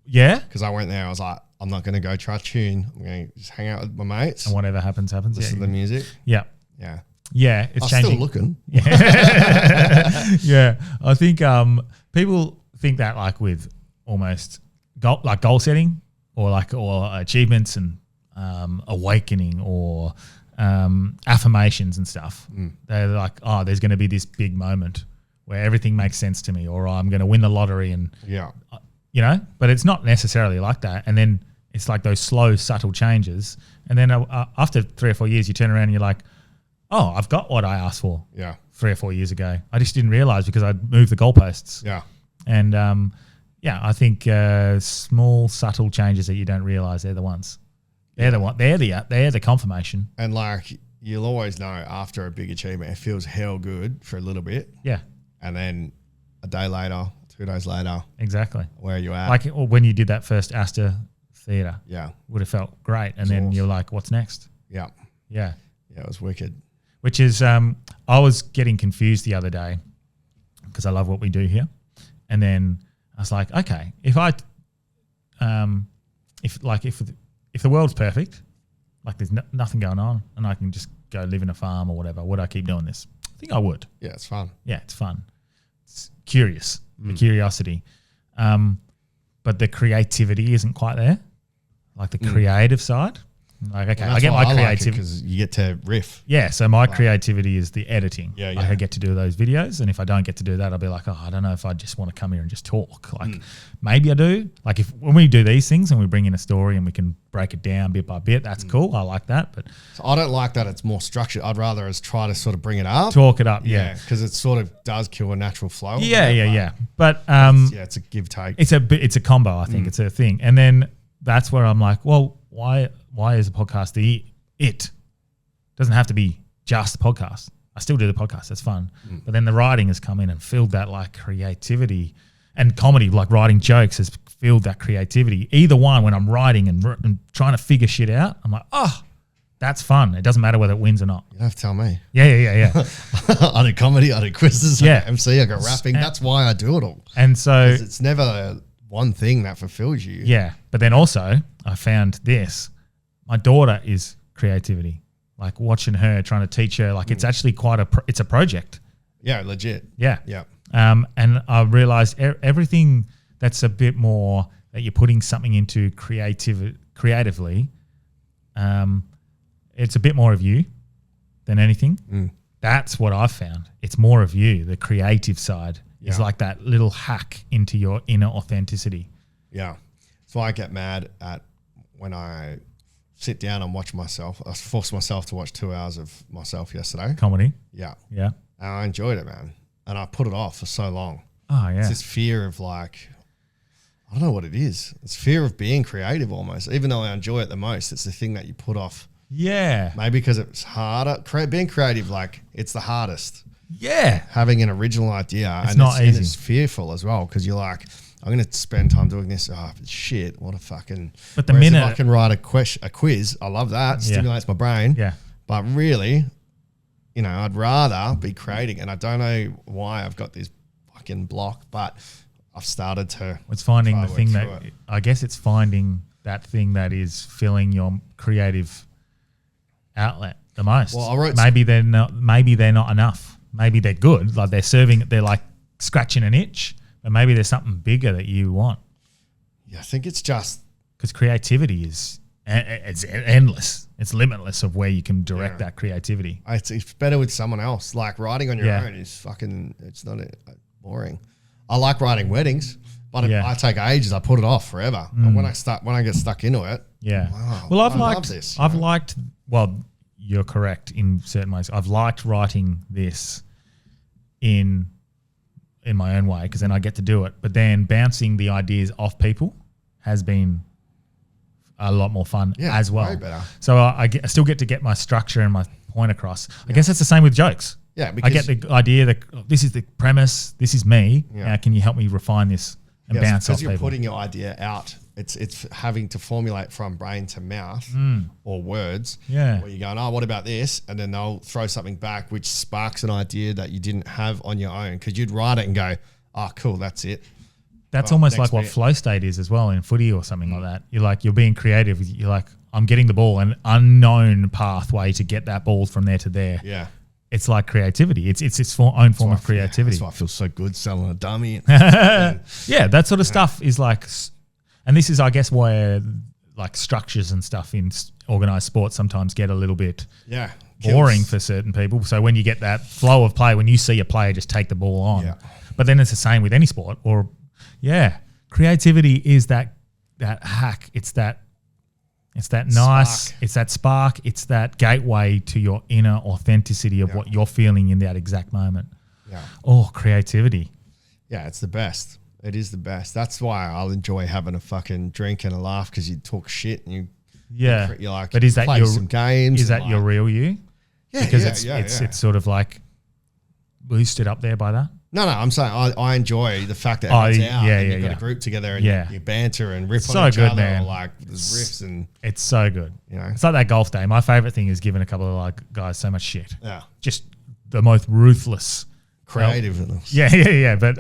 Yeah. Because I went there, I was like, I'm not going to go try tune. I'm going to just hang out with my mates. And whatever happens. Listen to the music. Yeah. Yeah. Yeah. It's I'm changing. still looking. Yeah, I think people think that like with almost goal setting or achievements and awakening or affirmations and stuff. They're like, oh, there's going to be this big moment where everything makes sense to me, or I'm going to win the lottery, and but it's not necessarily like that. And then it's like those slow, subtle changes, and then after 3 or 4 years, you turn around and you're like, oh, I've got what I asked for. Yeah. 3 or 4 years ago. I just didn't realize because I'd moved the goalposts. Yeah. And I think small, subtle changes that you don't realize, they're the ones. They're the one. They're the confirmation. And like, you'll always know after a big achievement, it feels hell good for a little bit. Yeah. And then a day later, 2 days later, exactly. where are you at? Like when you did that first Astor Theatre. Yeah. Would have felt great. And then you're like, what's next? Yeah. Yeah. Yeah, it was wicked. Which is, I was getting confused the other day because I love what we do here. And then I was like, okay, if the world's perfect, like there's nothing going on and I can just go live in a farm or whatever, would I keep doing this? I think I would. Yeah, it's fun. Yeah, it's fun. It's curious, the curiosity. But the creativity isn't quite there, like the creative side. Like, okay, I get my creativity because you get to riff. Yeah, so my creativity is the editing. Yeah, Like I get to do those videos, and if I don't get to do that, I'll be like, oh, I don't know if I just want to come here and just talk. Like maybe I do. Like when we do these things and we bring in a story and we can break it down bit by bit, that's cool. I like that. But So I don't like that it's more structured. I'd rather try to sort of bring it up. talk it up, yeah. Because it sort of does kill a natural flow. Yeah. But It's a give take. it's a combo. I think it's a thing, and then that's where I'm like, well, why is a podcast it doesn't have to be just the podcast. I still do the podcast. That's fun. But then the writing has come in and filled that like creativity, and comedy, like writing jokes, has filled that creativity. Either one, when I'm writing and trying to figure shit out, I'm like, oh, that's fun. It doesn't matter whether it wins or not. You don't have to tell me. Yeah. I do comedy, I do quizzes, I do MC, I go rapping. That's why I do it all. And so 'Cause it's never one thing that fulfills you. yeah, but then also I found this. My daughter is creativity. Like watching her, trying to teach her, like it's actually quite it's a project. Yeah, legit. Yeah. Yeah. And I realized everything that's a bit more that you're putting something into creatively, it's a bit more of you than anything. That's what I've found. It's more of you. The creative side is like that little hack into your inner authenticity. Yeah. So I get mad at when I sit down and watch myself. I forced myself to watch 2 hours of myself yesterday. Comedy. Yeah. Yeah. And I enjoyed it, man. And I put it off for so long. Oh, yeah. It's this fear of like, I don't know what it is. It's fear of being creative almost. Even though I enjoy it the most, it's the thing that you put off. Yeah. Maybe because it's harder. Being creative, like, it's the hardest. Yeah. Having an original idea. It's not easy. And it's fearful as well because you're like, I'm going to spend time doing this. Oh, shit, what a fucking... But the Whereas minute... if I can write a quiz, I love that. It stimulates my brain. Yeah. But really, you know, I'd rather be creating. And I don't know why I've got this fucking block, but I've started to... It's finding the try to thing work that... through it. I guess it's finding that thing that is filling your creative outlet the most. Well, I wrote... Maybe they're not enough. Maybe they're good. Like they're like scratching an itch. But maybe there's something bigger that you want. Yeah, I think it's just... Because creativity is it's endless. It's limitless of where you can direct that creativity. It's better with someone else. Like writing on your own is fucking... It's not boring. I like writing weddings, but I take ages. I put it off forever. And when I get stuck into it... Yeah. Wow, Well, I love this. I've liked... Well, you're correct in certain ways. I've liked writing this in my own way because then I get to do it. But then bouncing the ideas off people has been a lot more fun as well. way better. So I still get to get my structure and my point across. I guess it's the same with jokes. Yeah, I get because- the idea that this is the premise, this is me. Yeah. Now, can you help me refine this and bounce off because you're people? putting your idea out. It's having to formulate from brain to mouth or words. Yeah. Where you're going, oh, what about this? And then they'll throw something back which sparks an idea that you didn't have on your own because you'd write it and go, oh, cool, that's it. That's Well, almost next like what bit. flow state is as well in footy or something like that. You're being creative. You're like, I'm getting the ball, an unknown pathway to get that ball from there to there. Yeah. It's like creativity. It's its own form of creativity. That's why I feel so good selling a dummy. Yeah, that sort of stuff is like, and this is, I guess, where like structures and stuff in organized sports sometimes get a little bit boring for certain people. So when you get that flow of play, when you see a player just take the ball on, but then it's the same with any sport. Or creativity is that hack. It's that nice. Spark. It's that spark. It's that gateway to your inner authenticity of what you're feeling in that exact moment. Yeah. Oh, creativity. Yeah, it's the best. It is the best. That's why I'll enjoy having a fucking drink and a laugh because you talk shit and you're like, but is that play your some games? Is that your real you? Yeah, because yeah, it's sort of like boosted up there by that. No, I'm saying I enjoy the fact that Oh, everyone's out yeah, and yeah, you've got yeah. a group together and Yeah. you banter and rip So on each good, other man. or like there's riffs and It's so good. You know? It's like that golf day. My favorite thing is giving a couple of like guys so much shit. Yeah. Just the most ruthless. creativeness. Yeah. But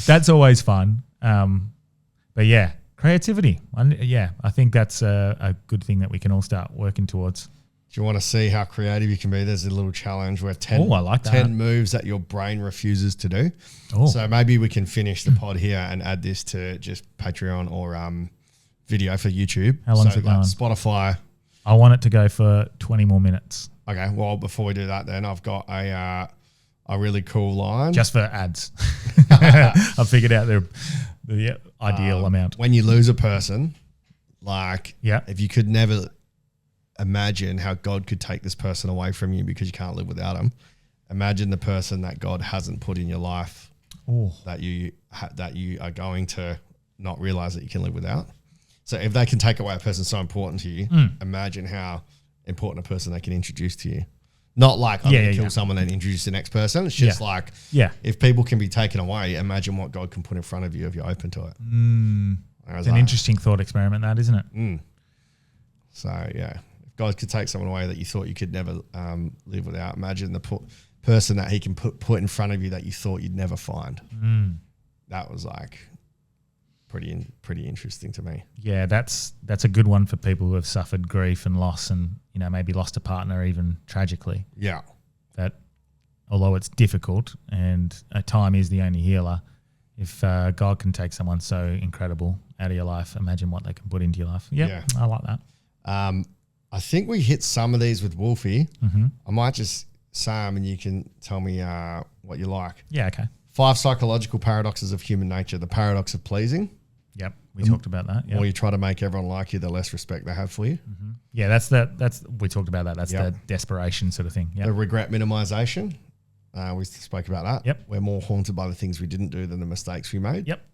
that's always fun. But yeah, creativity. I think that's a good thing that we can all start working towards. Do you want to see how creative you can be? There's a little challenge where 10, Oh, I like that. 10 moves that your brain refuses to do. Oh. So maybe we can finish the pod here and add this to just Patreon or video for YouTube. How long's so it going? Spotify. I want it to go for 20 more minutes. Okay, well, before we do that then, I've got a really cool line. Just for ads. I've figured out the ideal amount. When you lose a person, like Yeah. if you could never imagine how God could take this person away from you because you can't live without them, imagine the person that God hasn't put in your life Oh. that you are going to not realize that you can live without. So if they can take away a person so important to you, imagine how important a person they can introduce to you. Not like I'm going to kill someone and introduce the next person. It's just like if people can be taken away, imagine what God can put in front of you if you're open to it. It's an interesting thought experiment, that, isn't it? So yeah, if God could take someone away that you thought you could never live without, imagine the person that He can put in front of you that you thought you'd never find. That was like pretty interesting to me. Yeah, that's a good one for people who have suffered grief and loss and, maybe lost a partner even tragically. Yeah, That although it's difficult and time is the only healer, if God can take someone so incredible out of your life, imagine what they can put into your life. Yep, Yeah. I like that. I think we hit some of these with Wolfie. Mm-hmm. I might just say them and you can tell me what you like. Yeah, okay. 5 psychological paradoxes of human nature. The paradox of pleasing. Yep, we talked about that. The more you try to make everyone like you, the less respect they have for you. Yeah, that's we talked about that. That's the desperation sort of thing. The Yeah. regret minimization. We spoke about that. Yep. We're more haunted by the things we didn't do than the mistakes we made. Yep.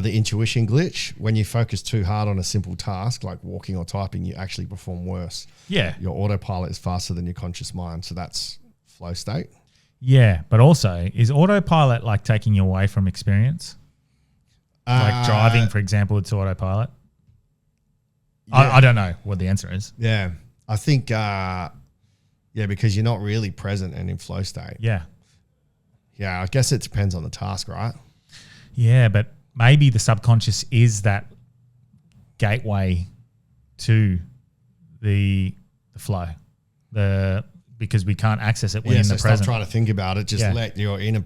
The intuition glitch. When you focus too hard on a simple task like walking or typing, you actually perform worse. Yeah. Your autopilot is faster than your conscious mind. So that's flow state. Yeah, but also, is autopilot like taking you away from experience? Like driving, for example, it's autopilot. I don't know what the answer is. Yeah. I think, because you're not really present and in flow state. Yeah. Yeah, I guess it depends on the task, right? Yeah, but maybe the subconscious is that gateway to the flow. Because we can't access it when in so the stop present. trying to think about it. Just let your inner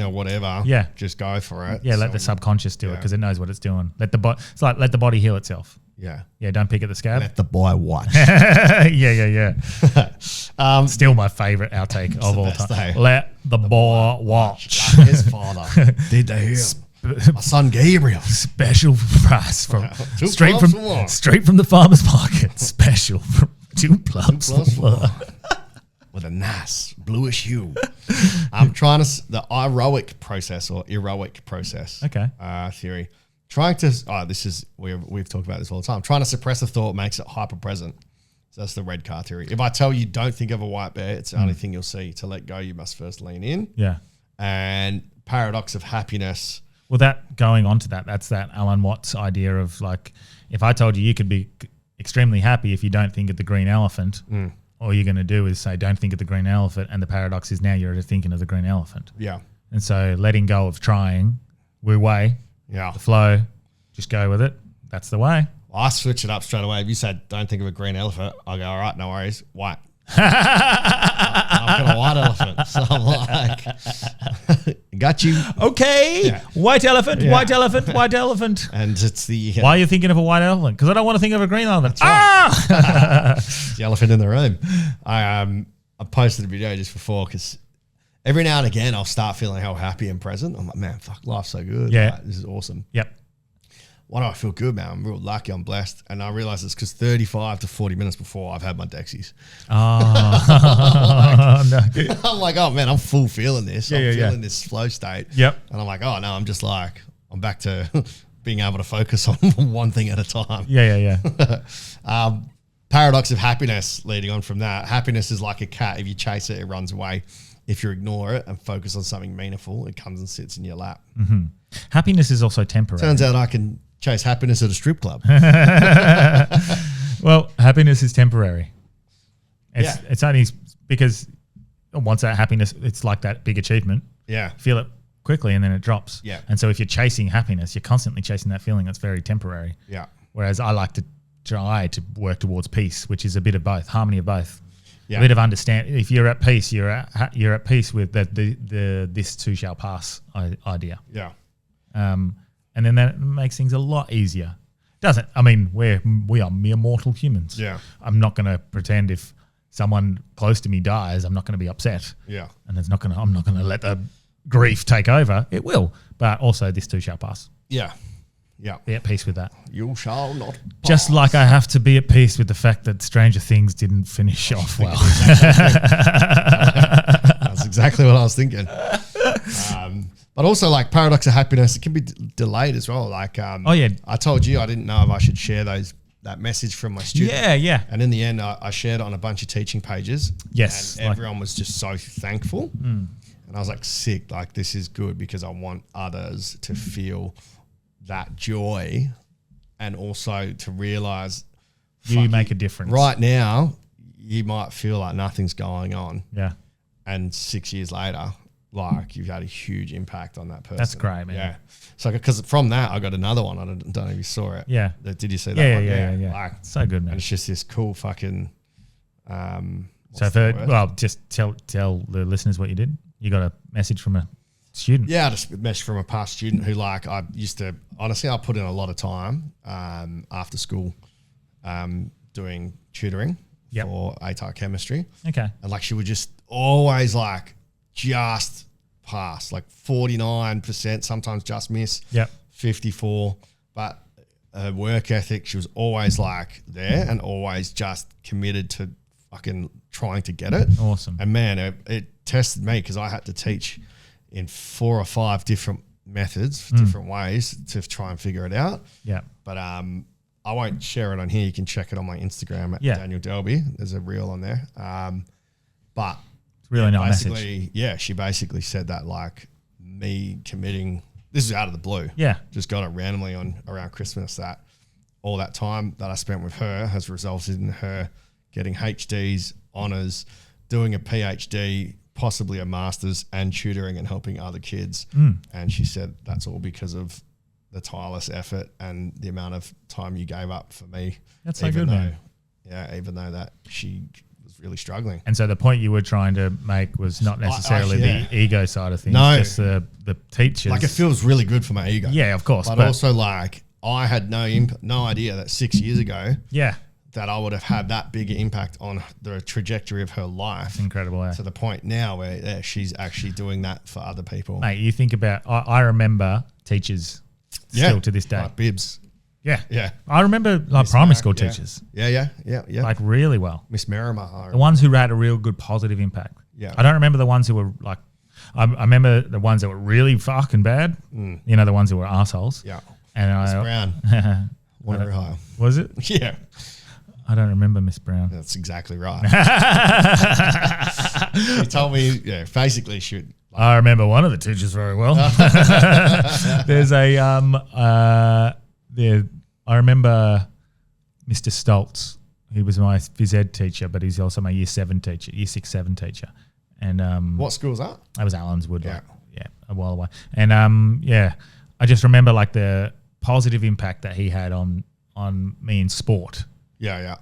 whatever. Yeah. Just go for it. Yeah, let the subconscious do it because it knows what it's doing. It's like let the body heal itself. Yeah. Yeah, don't pick at the scab. Let the boy watch. yeah. Still my favorite outtake of all time. Let the boy watch. His father did to him. My son Gabriel. Special price from Two straight plums from for one. straight from the farmer's market. Special from 2 plums Plus for one. one. With a nice bluish hue. I'm trying to the heroic process or heroic process. Okay. Theory. Trying to this is we've talked about this all the time. Trying to suppress a thought makes it hyper present. So that's the red car theory. If I tell you don't think of a white bear, it's the only thing you'll see. To let go, you must first lean in. Yeah. And paradox of happiness. Well, that going on to that's that Alan Watts idea of like, if I told you could be extremely happy if you don't think of the green elephant, all you're going to do is say, don't think of the green elephant. And the paradox is now you're thinking of the green elephant. Yeah. And so letting go of trying, wu wei, Yeah. the flow, just go with it. That's the way. Well, I switch it up straight away. If you said don't think of a green elephant, I go, all right, no worries, white. I've got a white elephant. So I'm like, got you. Okay. Yeah. White elephant, Yeah. white elephant, white elephant. And it's the Why are you thinking of a white elephant? Because I don't want to think of a green elephant. Ah! the elephant in the room. I posted a video just before because every now and again I'll start feeling how happy and present. I'm like, man, fuck, life's so good. Yeah. Like, this is awesome. Yep. Why do I feel good, man? I'm real lucky. I'm blessed. And I realize it's because 35 to 40 minutes before I've had my Dexies. Oh, no. I'm like, oh man, I'm full feeling this. I'm yeah. feeling this flow state. Yep. And I'm like, oh no, I'm just like, I'm back to being able to focus on one thing at a time. Yeah. Paradox of happiness, leading on from that. Happiness is like a cat. If you chase it, it runs away. If you ignore it and focus on something meaningful, it comes and sits in your lap. Mm-hmm. Happiness is also temporary. Turns out I can chase happiness at a strip club. Well, happiness is temporary. Yeah. It's only because once that happiness, it's like that big achievement. Yeah. Feel it quickly and then it drops. Yeah. And so if you're chasing happiness, you're constantly chasing that feeling that's very temporary. Yeah. Whereas I like to try to work towards peace, which is a bit of both, harmony of both. Yeah. A bit of understand. If you're at peace, you're at peace with the this too shall pass idea. Yeah. And then that makes things a lot easier. Doesn't? I mean, we are mere mortal humans. Yeah. I'm not going to pretend if someone close to me dies, I'm not going to be upset. Yeah. And I'm not going to let the grief take over. It will, but also this too shall pass. Yeah. Yeah. Be at peace with that. You shall not. Just like I have to be at peace with the fact that Stranger Things didn't finish off well. That's exactly what I was thinking. But also, like, paradox of happiness, it can be delayed as well. Like, Oh, yeah. I told you I didn't know if I should share that message from my student. Yeah. And in the end, I shared it on a bunch of teaching pages. Yes, And like- everyone was just so thankful. And I was like, sick. Like, this is good because I want others to feel that joy and also to realize You make a difference. right now, you might feel like nothing's going on. Yeah. And 6 years later, like, you've had a huge impact on that person. That's great, man. Yeah. So, because from that, I got another one. I don't know if you saw it. Yeah. Did you see that one? Yeah. Like, So good, and man. it's just this cool fucking, So just tell the listeners what you did. You got a message from a student. Yeah, just a message from a past student who, like, I used to, honestly, I put in a lot of time after school doing tutoring for ATAR chemistry. Okay. And, like, she would just always, like, just pass, like 49%, sometimes just miss. Yep. 54. But her work ethic, she was always, like, there and always just committed to fucking trying to get it. Awesome. And, man, it tested me because I had to teach in 4 or 5 different methods, different ways to try and figure it out. Yeah. But I won't share it on here. You can check it on my Instagram at Daniel Delby. There's a reel on there. But it's really nice basically, message. yeah, she basically said that, like, me committing, this is out of the blue. Yeah. Just got it randomly on around Christmas, that all that time that I spent with her has resulted in her getting HDs, honours, doing a PhD, possibly a master's, and tutoring and helping other kids. And she said that's all because of the tireless effort and the amount of time you gave up for me. That's so good, man. Yeah, even though that she was really struggling. And so the point you were trying to make was not necessarily the ego side of things, No. just the teachers. Like, it feels really good for my ego. Yeah, of course. But also, like, I had no idea that 6 years ago that I would have had that bigger impact on the trajectory of her life. Incredible, To the point now where she's actually doing that for other people. Mate, you think about, I remember teachers still to this day. Like Bibbs. Yeah. Yeah. I remember like primary school teachers. Yeah. Like really well. Miss Merrimer. The ones who had a real good positive impact. Yeah. I don't remember the ones who were like, I remember the ones that were really fucking bad. You know, the ones who were assholes. Yeah. And Miss Brown. Wonder how. Was it? Yeah. I don't remember Miss Brown. That's exactly right. He told me, basically should. I remember one of the teachers very well. There's a I remember Mr. Stoltz. He was my phys ed teacher, but he's also my year 7 teacher, year 6, 7 teacher. And what school was that? That was Allenswood. Yeah. A while away. And I just remember like the positive impact that he had on me in sport. Yeah.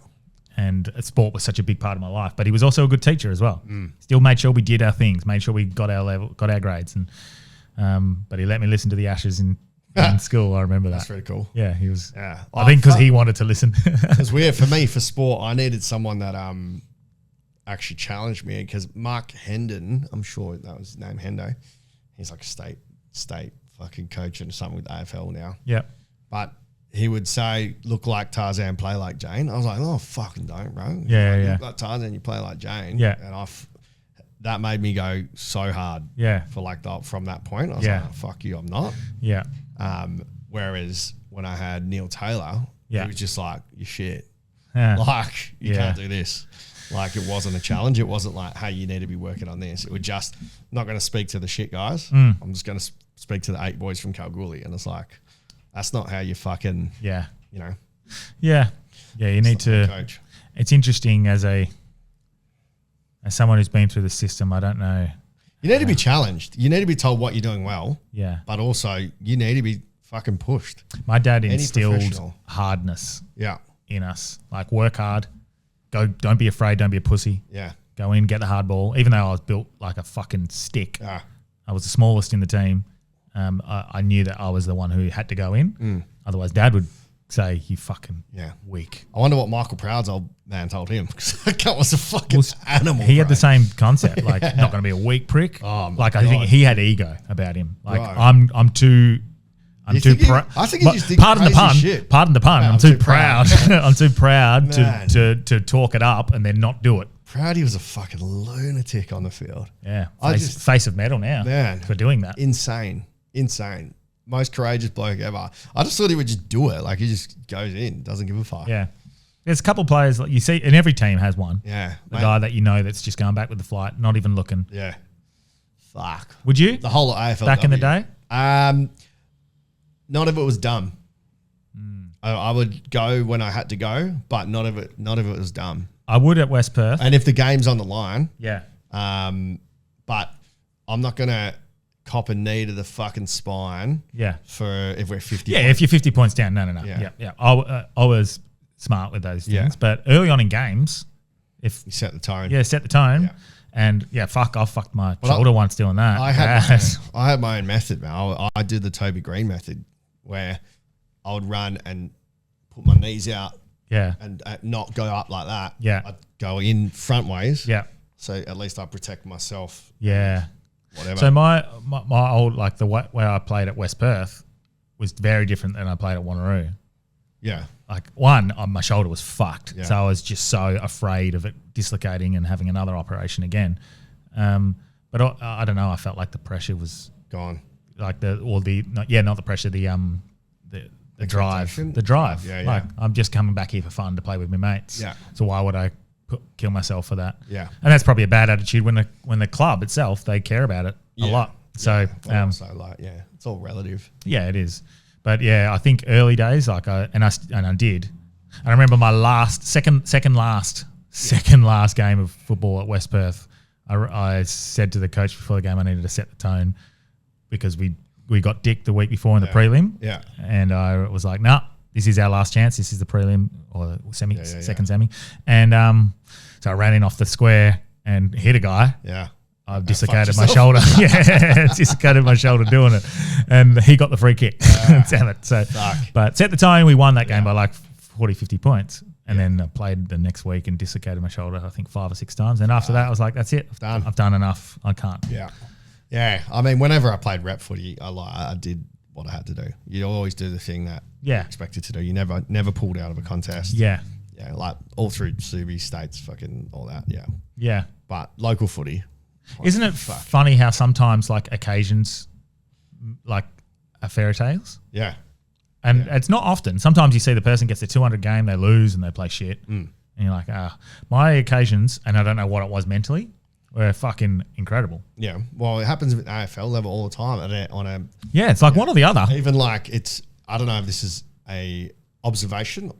And sport was such a big part of my life, but he was also a good teacher as well. Still made sure we did our things, made sure we got our level, got our grades, and but he let me listen to the Ashes in school. I remember that. That's really cool. Yeah, he was. Yeah, I think because he wanted to listen. It's weird for me for sport. I needed someone that actually challenged me because Mark Hendon, I'm sure that was his name, Hendo. He's like a state fucking coach and something with AFL now. Yeah, but he would say, look like Tarzan, play like Jane. I was like, oh, fucking don't, bro. Yeah. You look like Tarzan, you play like Jane. Yeah. And that made me go so hard. Yeah. For like from that point. I was like, oh, fuck you, I'm not. Yeah. Whereas when I had Neil Taylor, he was just like, you shit. Yeah. Like, you can't do this. Like, it wasn't a challenge. It wasn't like, hey, you need to be working on this. It was just, I'm not going to speak to the shit guys. I'm just going to speak to the 8 boys from Kalgoorlie. And it's like, that's not how you fucking, you know. Yeah. You need to coach. It's interesting as someone who's been through the system, I don't know. You need to be challenged. You need to be told what you're doing well. Yeah. But also, you need to be fucking pushed. My dad instilled hardness Yeah. in us. Like, work hard. Go. Don't be afraid. Don't be a pussy. Yeah. Go in, get the hard ball. Even though I was built like a fucking stick, I was the smallest in the team. I knew that I was the one who had to go in. Otherwise, Dad would say, "You fucking weak." I wonder what Michael Proud's old man told him, because that guy was a fucking animal. He had the same concept, like not going to be a weak prick. Oh, my like I God. think he had ego about him. Like Right. I'm too proud. I think he just did Pardon the crazy pun. shit. Pardon the pun. Man, I'm too proud. I'm too proud Man. to talk it up and then not do it. Proudy was a fucking lunatic on the field. Yeah, I face of metal now, Man. for doing that. Insane. Most courageous bloke ever. I just thought he would just do it. Like, he just goes in, doesn't give a fuck. Yeah. There's a couple of players like you see, and every team has one. Yeah. The guy that you know that's just going back with the flight, not even looking. Yeah. Fuck. Would you? The whole of AFLW. Back in the day? None of it was dumb. I would go when I had to go, but none of it was dumb. I would at West Perth. And if the game's on the line, Yeah. but I'm not gonna cop a knee to the fucking spine. Yeah. For if we're 50. Yeah, if you're 50 points down, no. Yeah. Yeah. I was smart with those things. Yeah. But early on in games, If You set the tone. yeah, set the tone. Yeah. And yeah, I fucked my shoulder once doing that. I had my own method, man. I did the Toby Green method where I would run and put my knees out yeah, and not go up like that. Yeah. I'd go in front ways. yeah, So at least I protect myself. yeah. Whatever. So my old like the way where I played at West Perth was very different than I played at Wanneroo. yeah. Like my shoulder was fucked, Yeah. so I was just so afraid of it dislocating and having another operation again. But I don't know. I felt like the pressure was Gone. like not the pressure, the drive, Expectation? the drive. Yeah, Like yeah. I'm just coming back here for fun to play with my mates. Yeah. So why would I kill myself for that? Yeah. And that's probably a bad attitude when the club itself they care about it a Yeah. lot. So So like, yeah, it's all relative. yeah, it is. But yeah, I think early days, like I did. I remember my second last game of football at West Perth. I said to the coach before the game I needed to set the tone because we got dicked the week before in the prelim. Yeah. And I was like, nah, this is our last chance. This is the prelim or semi, second semi. And so I ran in off the square and hit a guy. Yeah. I've dislocated my shoulder. Yeah, dislocated my shoulder doing it. And he got the free kick. Damn it. So, but set the tone, we won that game by like 40, 50 points. And then I played the next week and dislocated my shoulder, I think 5 or 6 times. And after that, I was like, that's it. I've done enough. I can't. Yeah. Yeah. I mean, whenever I played rep footy, I did what I had to do. You always do the thing that you're expected to do. You never pulled out of a contest. Yeah. Yeah. Like all through Subi, States, fucking all that. Yeah. Yeah. But local footy. Isn't it funny how sometimes like occasions like are fairy tales? Yeah. And it's not often. Sometimes you see the person gets their 200 game, they lose and they play shit. And you're like, my occasions, and I don't know what it was mentally, were fucking incredible. Yeah. Well, it happens at AFL level all the time. Yeah, it's like one or the other. Even like I don't know if this is a observation,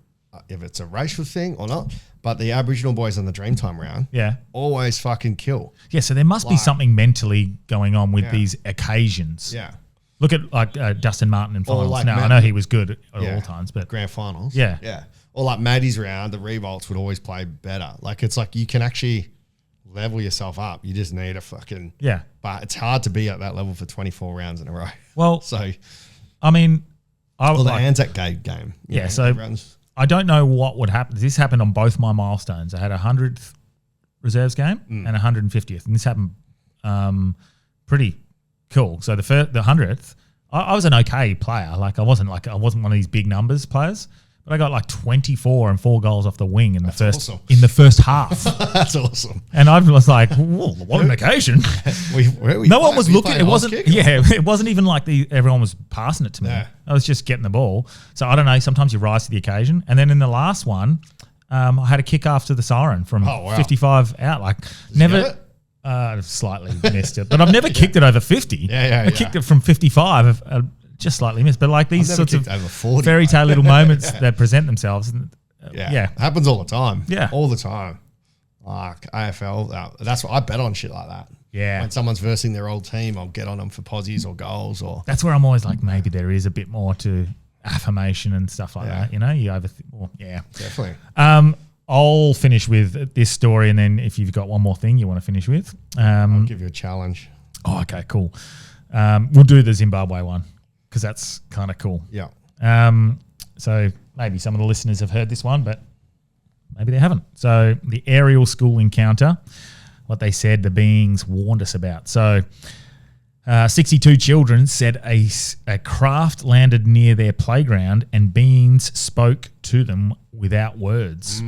if it's a racial thing or not, but the Aboriginal boys on the Dreamtime round always fucking kill. Yeah, so there must be something mentally going on with these occasions. Yeah. Look at like Dustin Martin in finals. like Now, I know he was good at all times, but grand finals. Yeah. Yeah. Or like Maddie's round, the revolts would always play better. Like it's like you can actually level yourself up. You just need a fucking But it's hard to be at that level for 24 rounds in a row. Well, so I mean, the Anzac Gate game. Yeah, so I don't know what would happen. This happened on both my milestones. I had a 100th reserves game and 150th, and this happened pretty cool. So the 100th, I was an okay player. Like I wasn't one of these big numbers players, but I got like 24 and 4 goals off the wing in the first half. That's awesome. And I was like, whoa, what an occasion. No one was looking. It wasn't. It wasn't even like everyone was passing it to me. Yeah. I was just getting the ball. So I don't know. Sometimes you rise to the occasion. And then in the last one, I had a kick after the siren from 55 out. Like never. Slightly missed it, but I've never kicked it over 50. I kicked it from 55. Just slightly missed, but like these sorts of over 40, fairy tale little moments that present themselves. It happens all the time. Yeah, all the time. Like AFL, that's what I bet on shit like that. Yeah, when someone's versing their old team, I'll get on them for posies or goals or. That's where I'm always like, maybe there is a bit more to affirmation and stuff like that. You know, you overthink. Well, definitely. I'll finish with this story, and then if you've got one more thing you want to finish with, I'll give you a challenge. Oh, okay, cool. We'll do the Zimbabwe one because that's kind of cool. Yeah. So maybe some of the listeners have heard this one, but maybe they haven't. So the aerial school encounter, what they said the beings warned us about. So 62 children said a craft landed near their playground and beings spoke to them without words.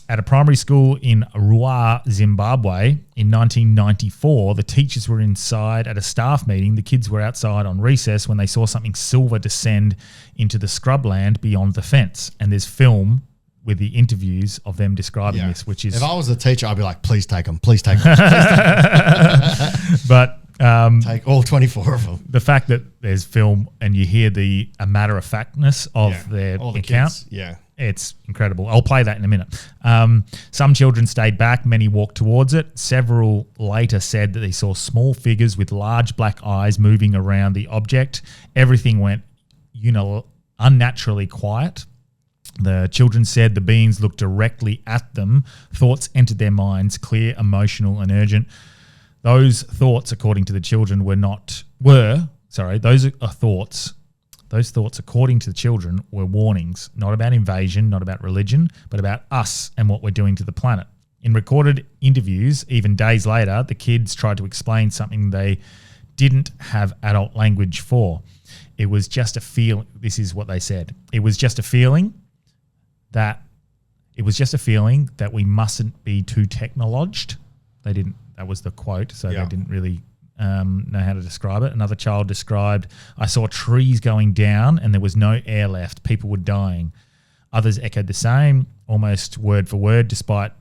At a primary school in Ruwa, Zimbabwe in 1994, the teachers were inside at a staff meeting. The kids were outside on recess when they saw something silver descend into the scrubland beyond the fence. And there's film with the interviews of them describing this, which is... If I was the teacher, I'd be like, please take them, please take them. Please take them. But... take all 24 of them. The fact that there's film and you hear the matter-of-factness of their account... Kids. Yeah. It's incredible. I'll play that in a minute. Some children stayed back. Many walked towards it. Several later said that they saw small figures with large black eyes moving around the object. Everything went unnaturally quiet. The children said the beings looked directly at them. Thoughts entered their minds, clear, emotional, and urgent. Those thoughts, according to the children, those thoughts, according to the children, were warnings, not about invasion, not about religion, but about us and what we're doing to the planet. In recorded interviews, even days later, the kids tried to explain something they didn't have adult language for. It was just a feeling. This is what they said. It was just a feeling that we mustn't be too technologed. They didn't. That was the quote. So they didn't really know how to describe it. Another child described, I saw trees going down and there was no air left. People were dying. Others echoed the same, almost word for word, despite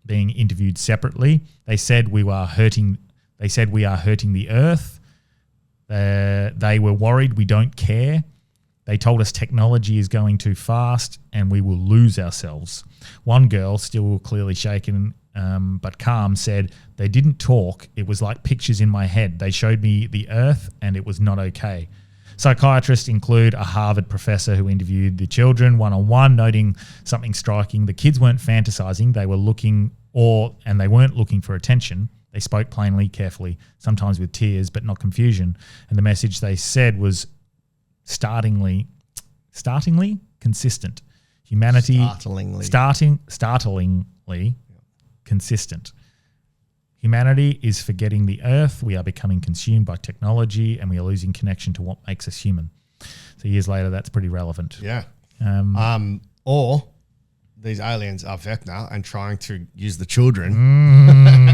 being interviewed separately. They said we are hurting the earth. They were worried we don't care. They told us technology is going too fast and we will lose ourselves. One girl, still clearly shaken but calm, said, they didn't talk. It was like pictures in my head. They showed me the earth and it was not okay. Psychiatrists include a Harvard professor who interviewed the children one-on-one, noting something striking. The kids weren't fantasizing. They weren't looking for attention. They spoke plainly, carefully, sometimes with tears, but not confusion. And the message they said was startlingly consistent. Humanity startlingly consistent. Humanity is forgetting the earth. We are becoming consumed by technology and we are losing connection to what makes us human. So years later, that's pretty relevant. Yeah. Or these aliens are Vecna and trying to use the children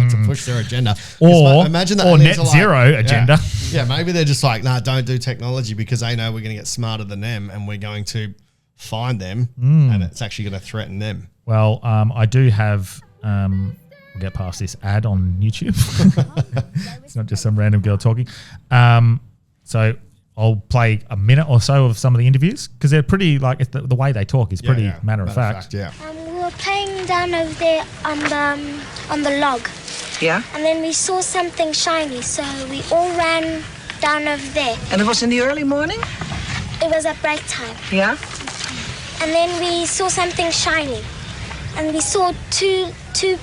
to push their agenda. Or imagine that net zero agenda. Yeah, maybe they're just like, nah, don't do technology because they know we're going to get smarter than them and we're going to find them and it's actually going to threaten them. Well, I do have... we'll get past this ad on YouTube. It's not just some random girl talking. So I'll play a minute or so of some of the interviews because they're pretty, like, the way they talk is pretty matter of fact. Yeah. We were playing down over there on the log. Yeah? And then we saw something shiny, so we all ran down over there. And it was in the early morning? It was at break time. Yeah? And then we saw something shiny. And we saw two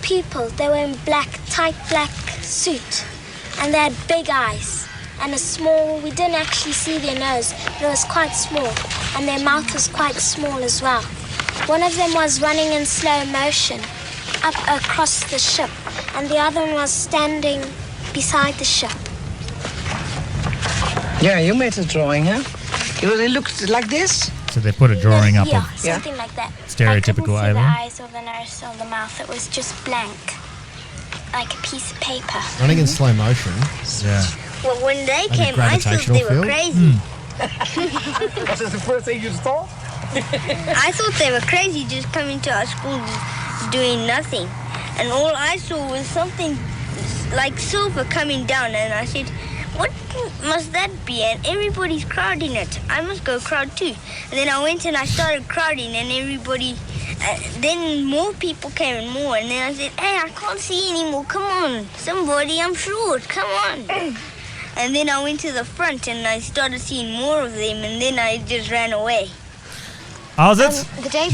people. They were in tight black suit. And they had big eyes. And we didn't actually see their nose. It was quite small. And their mouth was quite small as well. One of them was running in slow motion up across the ship. And the other one was standing beside the ship. Yeah, you made a drawing, huh? It looked like this? So they put a drawing up of something like that. Stereotypical I couldn't see alien. the eyes or the nose or the mouth. It was just blank, like a piece of paper. Running in slow motion. Yeah. Well, when they Like a came, I thought they gravitational were field? crazy. Was that the first thing you saw? I thought they were crazy just coming to our school just doing nothing. And all I saw was something like silver coming down. And I said, what must that be? And everybody's crowding it. I must go crowd too. And then I went and I started crowding and everybody, then more people came and more. And then I said, hey, I can't see anymore. Come on, somebody, I'm short. Come on. And then I went to the front and I started seeing more of them. And then I just ran away. How's it? The day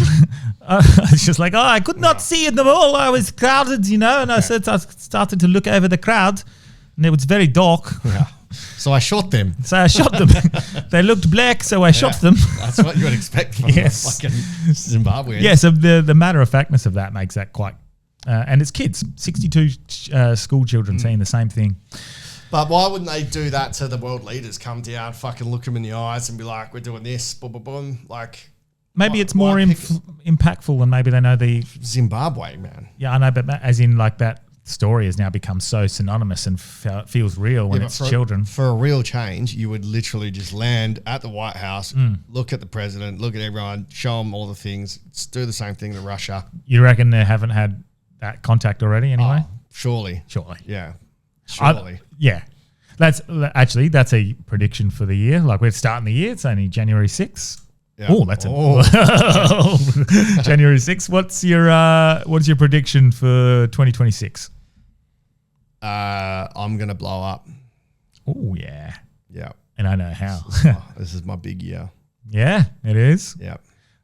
It's just like, I could not see them all. I was crowded, and I started to look over the crowd, and it was very dark. Yeah. So I shot them. So I shot them. They looked black, so I shot them. That's what you would expect from Yes. fucking Zimbabweans. Yeah, so the matter of factness of that makes that quite... and it's kids, 62 school children saying the same thing. But why wouldn't they do that to the world leaders? Come down, fucking look them in the eyes and be like, we're doing this, boom, boom, boom. Like... Maybe it's more impactful and maybe they know the... Zimbabwe, man. Yeah, I know, but as in like that story has now become so synonymous and feels real when it's children. For a real change, you would literally just land at the White House, look at the president, look at everyone, show them all the things, do the same thing to Russia. You reckon they haven't had that contact already anyway? Oh, surely. Yeah. Surely. Yeah. That's a prediction for the year. Like we're starting the year. It's only January 6th. Yeah. Oh, that's January 6th. What's your prediction for 2026? I'm going to blow up. Oh, yeah. Yeah. And I know how. This is my big year. Yeah, it is. Yeah.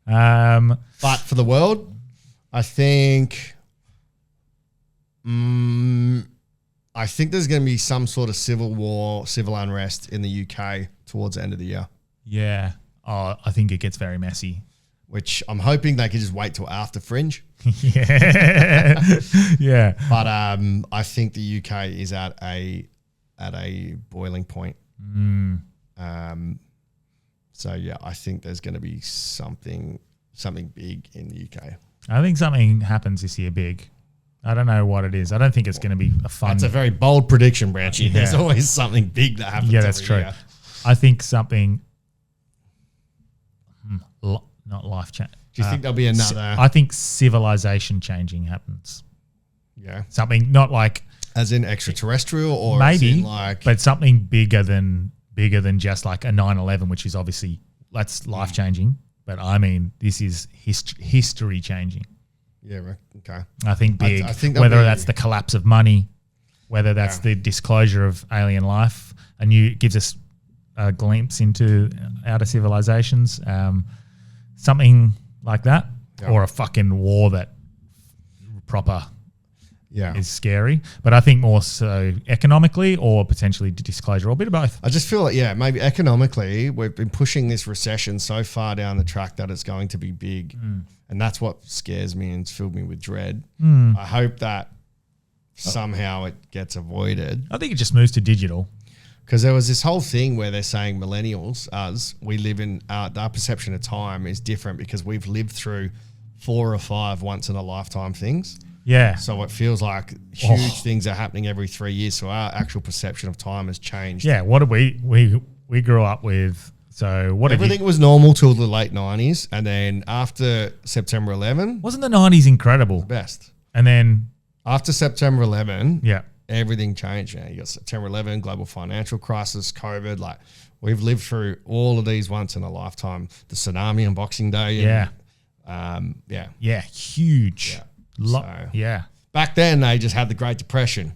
But for the world, I think there's going to be some sort of civil war, civil unrest in the UK towards the end of the year. Yeah. Oh, I think it gets very messy. Which I'm hoping they could just wait till after Fringe. Yeah. Yeah. But I think the UK is at a boiling point. So yeah, I think there's going to be something big in the UK. I think something happens this year big. I don't know what it is. I don't think it's going to be a fun. That's a very bold prediction, Branchy. Yeah. There's always something big that happens. Yeah, that's every true. year. I think something not life change. Do you think there'll be another? I think civilization changing happens. Yeah. Something not like As in extraterrestrial, or maybe, as in like, but something bigger than just like a 9/11, which is obviously that's life changing. But I mean, this is history changing. yeah, right. Okay. I think big. I think whether that'll be- that's the collapse of money, whether that's the disclosure of alien life, gives us a glimpse into outer civilizations, something like that, or a fucking war that proper is scary. But I think more so economically or potentially disclosure or a bit of both. I just feel like, maybe economically, we've been pushing this recession so far down the track that it's going to be big. And that's what scares me and it's filled me with dread. I hope that somehow it gets avoided. I think it just moves to digital. Because there was this whole thing where they're saying millennials, we live in, our perception of time is different because we've lived through 4 or 5 once in a lifetime things. Yeah. So it feels like huge things are happening every 3 years. So our actual perception of time has changed. Yeah. What did we grew up with? So what Everything was normal till the late 90s. And then after September 11. Wasn't the 90s incredible? The best. And then. After September 11. Yeah. Everything changed. You got September 11, global financial crisis, COVID. Like we've lived through all of these once in a lifetime. The tsunami on Boxing Day. And, Yeah. Huge. Yeah. Back then they just had the Great Depression.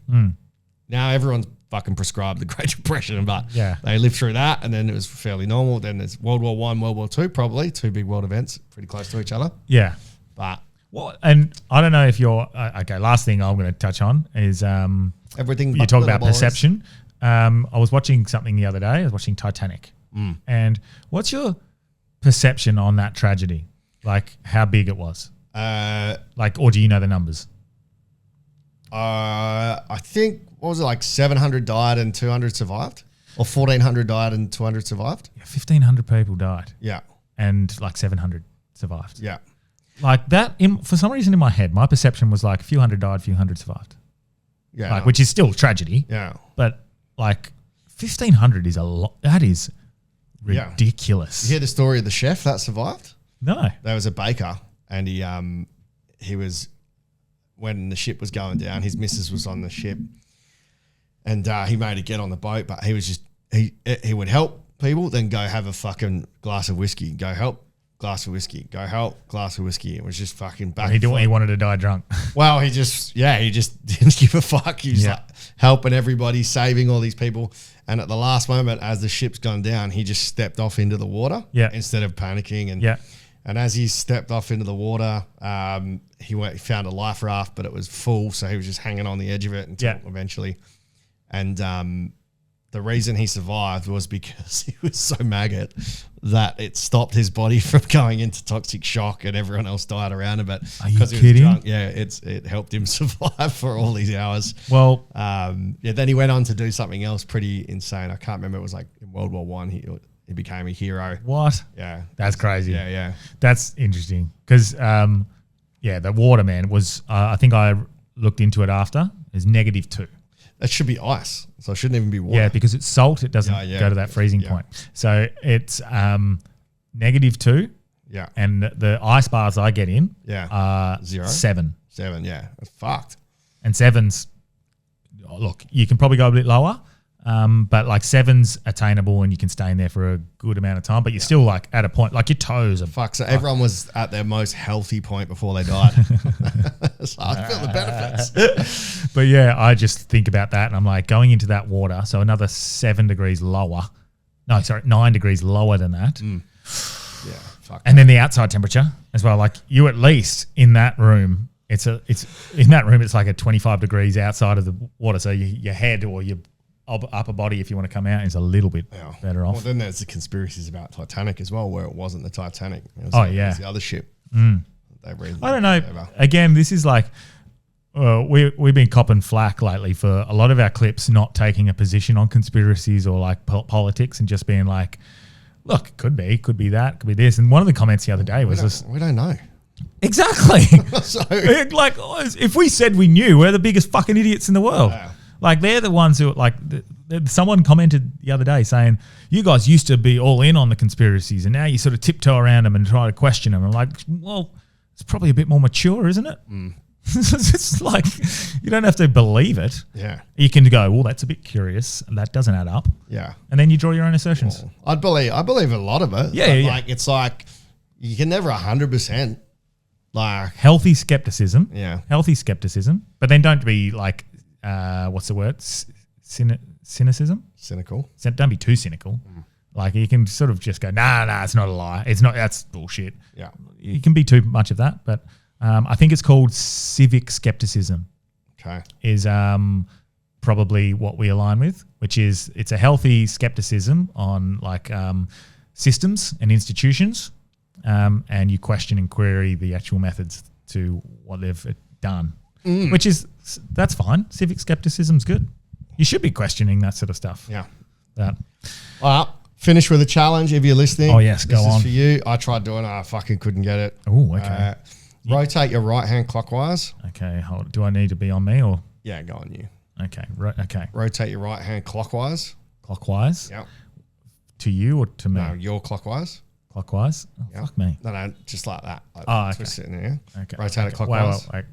Now everyone's fucking prescribed the Great Depression, but they lived through that and then it was fairly normal. Then there's World War I, World War II, probably 2 big world events, pretty close to each other. Yeah. But and I don't know if you're okay. Last thing I'm going to touch on is everything. You talk about perception. I was watching something the other day. I was watching Titanic, and what's your perception on that tragedy? Like how big it was? Or do you know the numbers? I think what was it, like 700 died and 200 survived, or 1,400 died and 200 survived. Yeah, 1,500 people died. Yeah, and like 700 survived. Yeah. Like that, for some reason in my head, my perception was like a few hundred died, a few hundred survived. Yeah. Like, which is still tragedy. Yeah. But like 1,500 is a lot. That is ridiculous. You hear the story of the chef that survived? No. There was a baker and he was, when the ship was going down, his missus was on the ship and he made her get on the boat, but he was just, he would help people, then go have a fucking glass of whiskey, go help. Glass of whiskey, go help, glass of whiskey. It was just fucking back. He wanted to die drunk. Well, he just didn't give a fuck. He was like helping everybody, saving all these people. And at the last moment, as the ship's gone down, he just stepped off into the water instead of panicking. And as he stepped off into the water, he found a life raft, but it was full. So he was just hanging on the edge of it until eventually. And the reason he survived was because he was so maggot that it stopped his body from going into toxic shock and everyone else died around him. But are you kidding? He was drunk, it helped him survive for all these hours. Well, then he went on to do something else pretty insane. I can't remember. It was like in World War I, he became a hero. What? Yeah. That's crazy. Yeah. That's interesting. Because, the water, man, was, I think I looked into it after, is -2. That should be ice. So it shouldn't even be water. Yeah, because it's salt. It doesn't go to that freezing point. So it's -2. Yeah. And the ice baths I get in are 0. 7. 7, yeah. That's fucked. And 7's, look, you can probably go a bit lower, but like 7's attainable and you can stay in there for a good amount of time, but you're still like at a point, like your toes are fuck. So everyone was at their most healthy point before they died. So I feel the benefits. But yeah, I just think about that and I'm like going into that water. So another 9 degrees lower than that. Yeah. And then the outside temperature as well. Like you at least in that room, it's like a 25 degrees outside of the water. So your head or your upper body, if you want to come out, is a little bit better off. Well, then there's the conspiracies about Titanic as well, where it wasn't the Titanic. It was it was the other ship. I don't know. Again, this is like we've been copping flack lately for a lot of our clips not taking a position on conspiracies or like politics and just being like, look, could be that, could be this. And one of the comments the other day was we don't know. Exactly. So, like, if we said we knew, we're the biggest fucking idiots in the world. Yeah. Like, they're the ones who, like, someone commented the other day saying, you guys used to be all in on the conspiracies and now you sort of tiptoe around them and try to question them. I'm like, well, it's probably a bit more mature, isn't it? It's like, you don't have to believe it. Yeah. You can go, well, that's a bit curious and that doesn't add up. Yeah. And then you draw your own assertions. Well, I believe a lot of it. Yeah, yeah. Like, it's like, you can never 100% like. Healthy skepticism. Yeah. Healthy skepticism. But then don't be like, what's the word? Cynicism? Cynical. Don't be too cynical. Like you can sort of just go, nah, it's not a lie. It's not. That's bullshit. Yeah. You can be too much of that, but I think it's called civic skepticism. Okay. Is probably what we align with, which is it's a healthy skepticism on like systems and institutions, and you question and query the actual methods to what they've done, which is that's fine. Civic skepticism's good. You should be questioning that sort of stuff. Yeah. That. All right. Finish with a challenge if you're listening. Oh, yes. Go on. This is for you. I tried doing it. I fucking couldn't get it. Oh, okay. Rotate your right hand clockwise. Okay. Do I need to be on me or? Yeah, go on you. Okay. Okay. Rotate your right hand clockwise. Clockwise? Yeah. To you or to me? No, you're clockwise. Clockwise? Oh, Yep. Fuck me. No, just like that. Like okay. Twist it in there. Okay. Rotate it clockwise. Wait.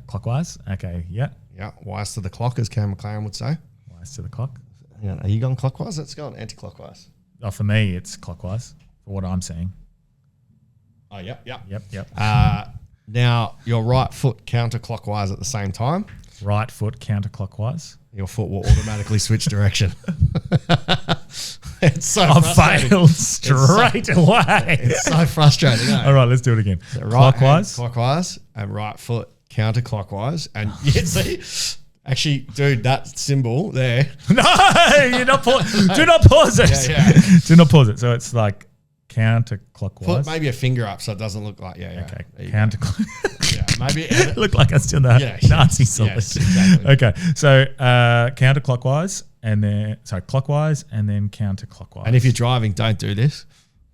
Clockwise? Okay. Yeah. Yeah. Wise to the clock, as Cam McLaren would say. Wise to the clock. Yeah. Are you going clockwise? Let's go on anti-clockwise. Oh, for me, it's clockwise for what I'm seeing. Oh, yep. Yep. Now, your right foot counterclockwise at the same time. Right foot counterclockwise. Your foot will automatically switch direction. It's so I frustrating. failed straight away. It's so frustrating. Eh? All right, let's do it again. So right Clockwise. hand clockwise and right foot counterclockwise. And you see, actually, dude, that symbol there. No, you're not do not pause it. Yeah. Do not pause it. So it's like counterclockwise. Put maybe a finger up so it doesn't look like, Okay, There you counterclockwise. go. Yeah, maybe. Look like it's still the Nazi salute. Yes, exactly. Okay, so counterclockwise and then clockwise and then counterclockwise. And if you're driving, don't do this.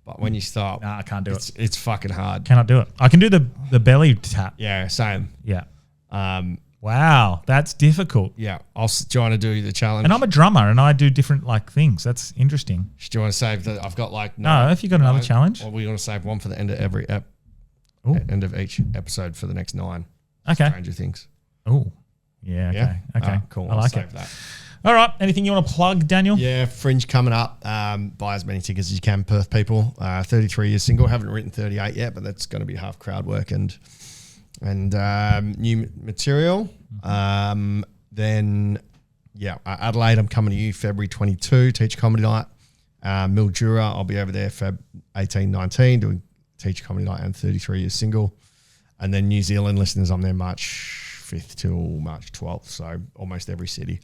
But when you stop, I can't do it. It's fucking hard. Cannot do it. I can do the belly tap. Yeah, same. Yeah. Wow, that's difficult. Yeah, I'll trying to do the challenge. And I'm a drummer, and I do different like things. That's interesting. Do you want to save that? I've got like no. If you got another challenge, or we want to save one for the end of every end of each episode for the next 9. Okay. Stranger Things. Oh, yeah. Okay. Cool. I like it. That. All right. Anything you want to plug, Daniel? Yeah, Fringe coming up. Buy as many tickets as you can, Perth people. 33 years single. Haven't written 38 yet, but that's going to be half crowd work and new material. Then Adelaide, I'm coming to you February 22, Teach Comedy Night. Mildura, I'll be over there Feb 18, 19 doing Teach Comedy Night and 33 years single. And then New Zealand listeners, I'm there March 5th till March 12th, so almost every city.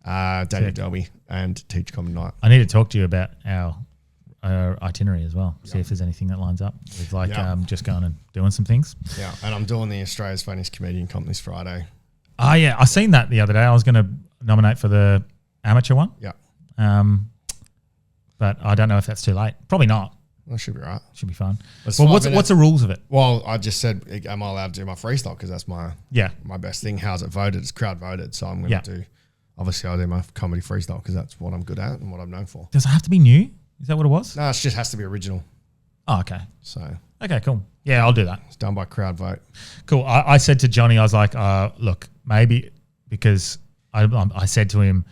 David Delby and Teach Comedy Night. I need to talk to you about our itinerary as well. See if there's anything that lines up with just going and doing some things. Yeah, and I'm doing the Australia's Funniest Comedian Comp this Friday. Oh, yeah. I seen that the other day. I was going to nominate for the amateur one. Yeah. But I don't know if that's too late. Probably not. That should be right. Should be fun. Well, what's the rules of it? Well, I just said, am I allowed to do my freestyle? Because that's my best thing. How's it voted? It's crowd voted. So I'm going to do, obviously I'll do my comedy freestyle because that's what I'm good at and what I'm known for. Does it have to be new? Is that what it was? No, it just has to be original. Oh, okay. So. Okay, cool. Yeah, I'll do that. It's done by crowd vote. Cool. I said to Johnny, I was like, look, maybe because I said to him,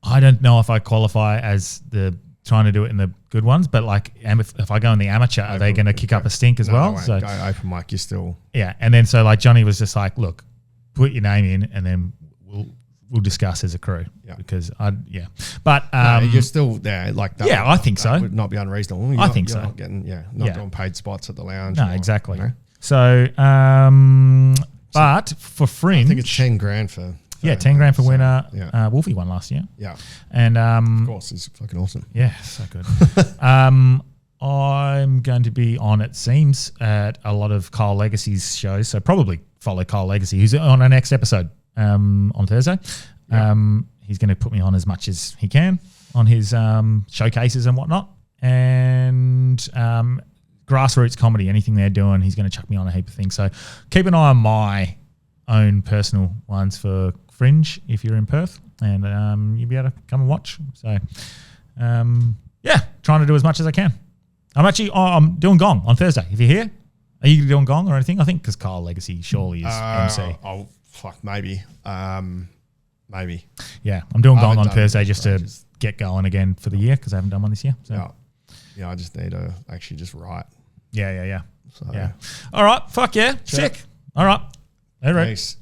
I don't know if I qualify as the trying to do it in the good ones, but like if I go in the amateur, are they going to kick up a stink as well? So go open mic, you're still. Yeah. And then so like Johnny was just like, look, put your name in and then we'll discuss as a crew. Yeah. Because but you're still there, like that. Yeah, I think that so. would not be unreasonable. I think you're so. Not getting, doing paid spots at the lounge. No, or, exactly. you know. So, but for Fringe, I think it's 10 grand for. 10 grand for winner. yeah. Wolfie won last year. Yeah. And of course, it's fucking awesome. yeah, so good. I'm going to be on, it seems, at a lot of Kyle Legacy's shows. So probably follow Kyle Legacy, who's on our next episode on Thursday. He's going to put me on as much as he can on his showcases and whatnot. And grassroots comedy, anything they're doing, he's going to chuck me on a heap of things. So keep an eye on my own personal ones for Fringe if you're in Perth, and you'll be able to come and watch. So, trying to do as much as I can. I'm doing Gong on Thursday. If you're here, are you doing Gong or anything? I think because Kyle Legacy surely is MC. Oh, fuck, maybe. Maybe. Yeah, I'm doing Gong on done Thursday it just for to ages. get going again for the year because I haven't done one this year. So. Yeah, I just need to actually just write. Yeah. So, Yeah. All right. Fuck yeah. Sick. All right. All right. Peace.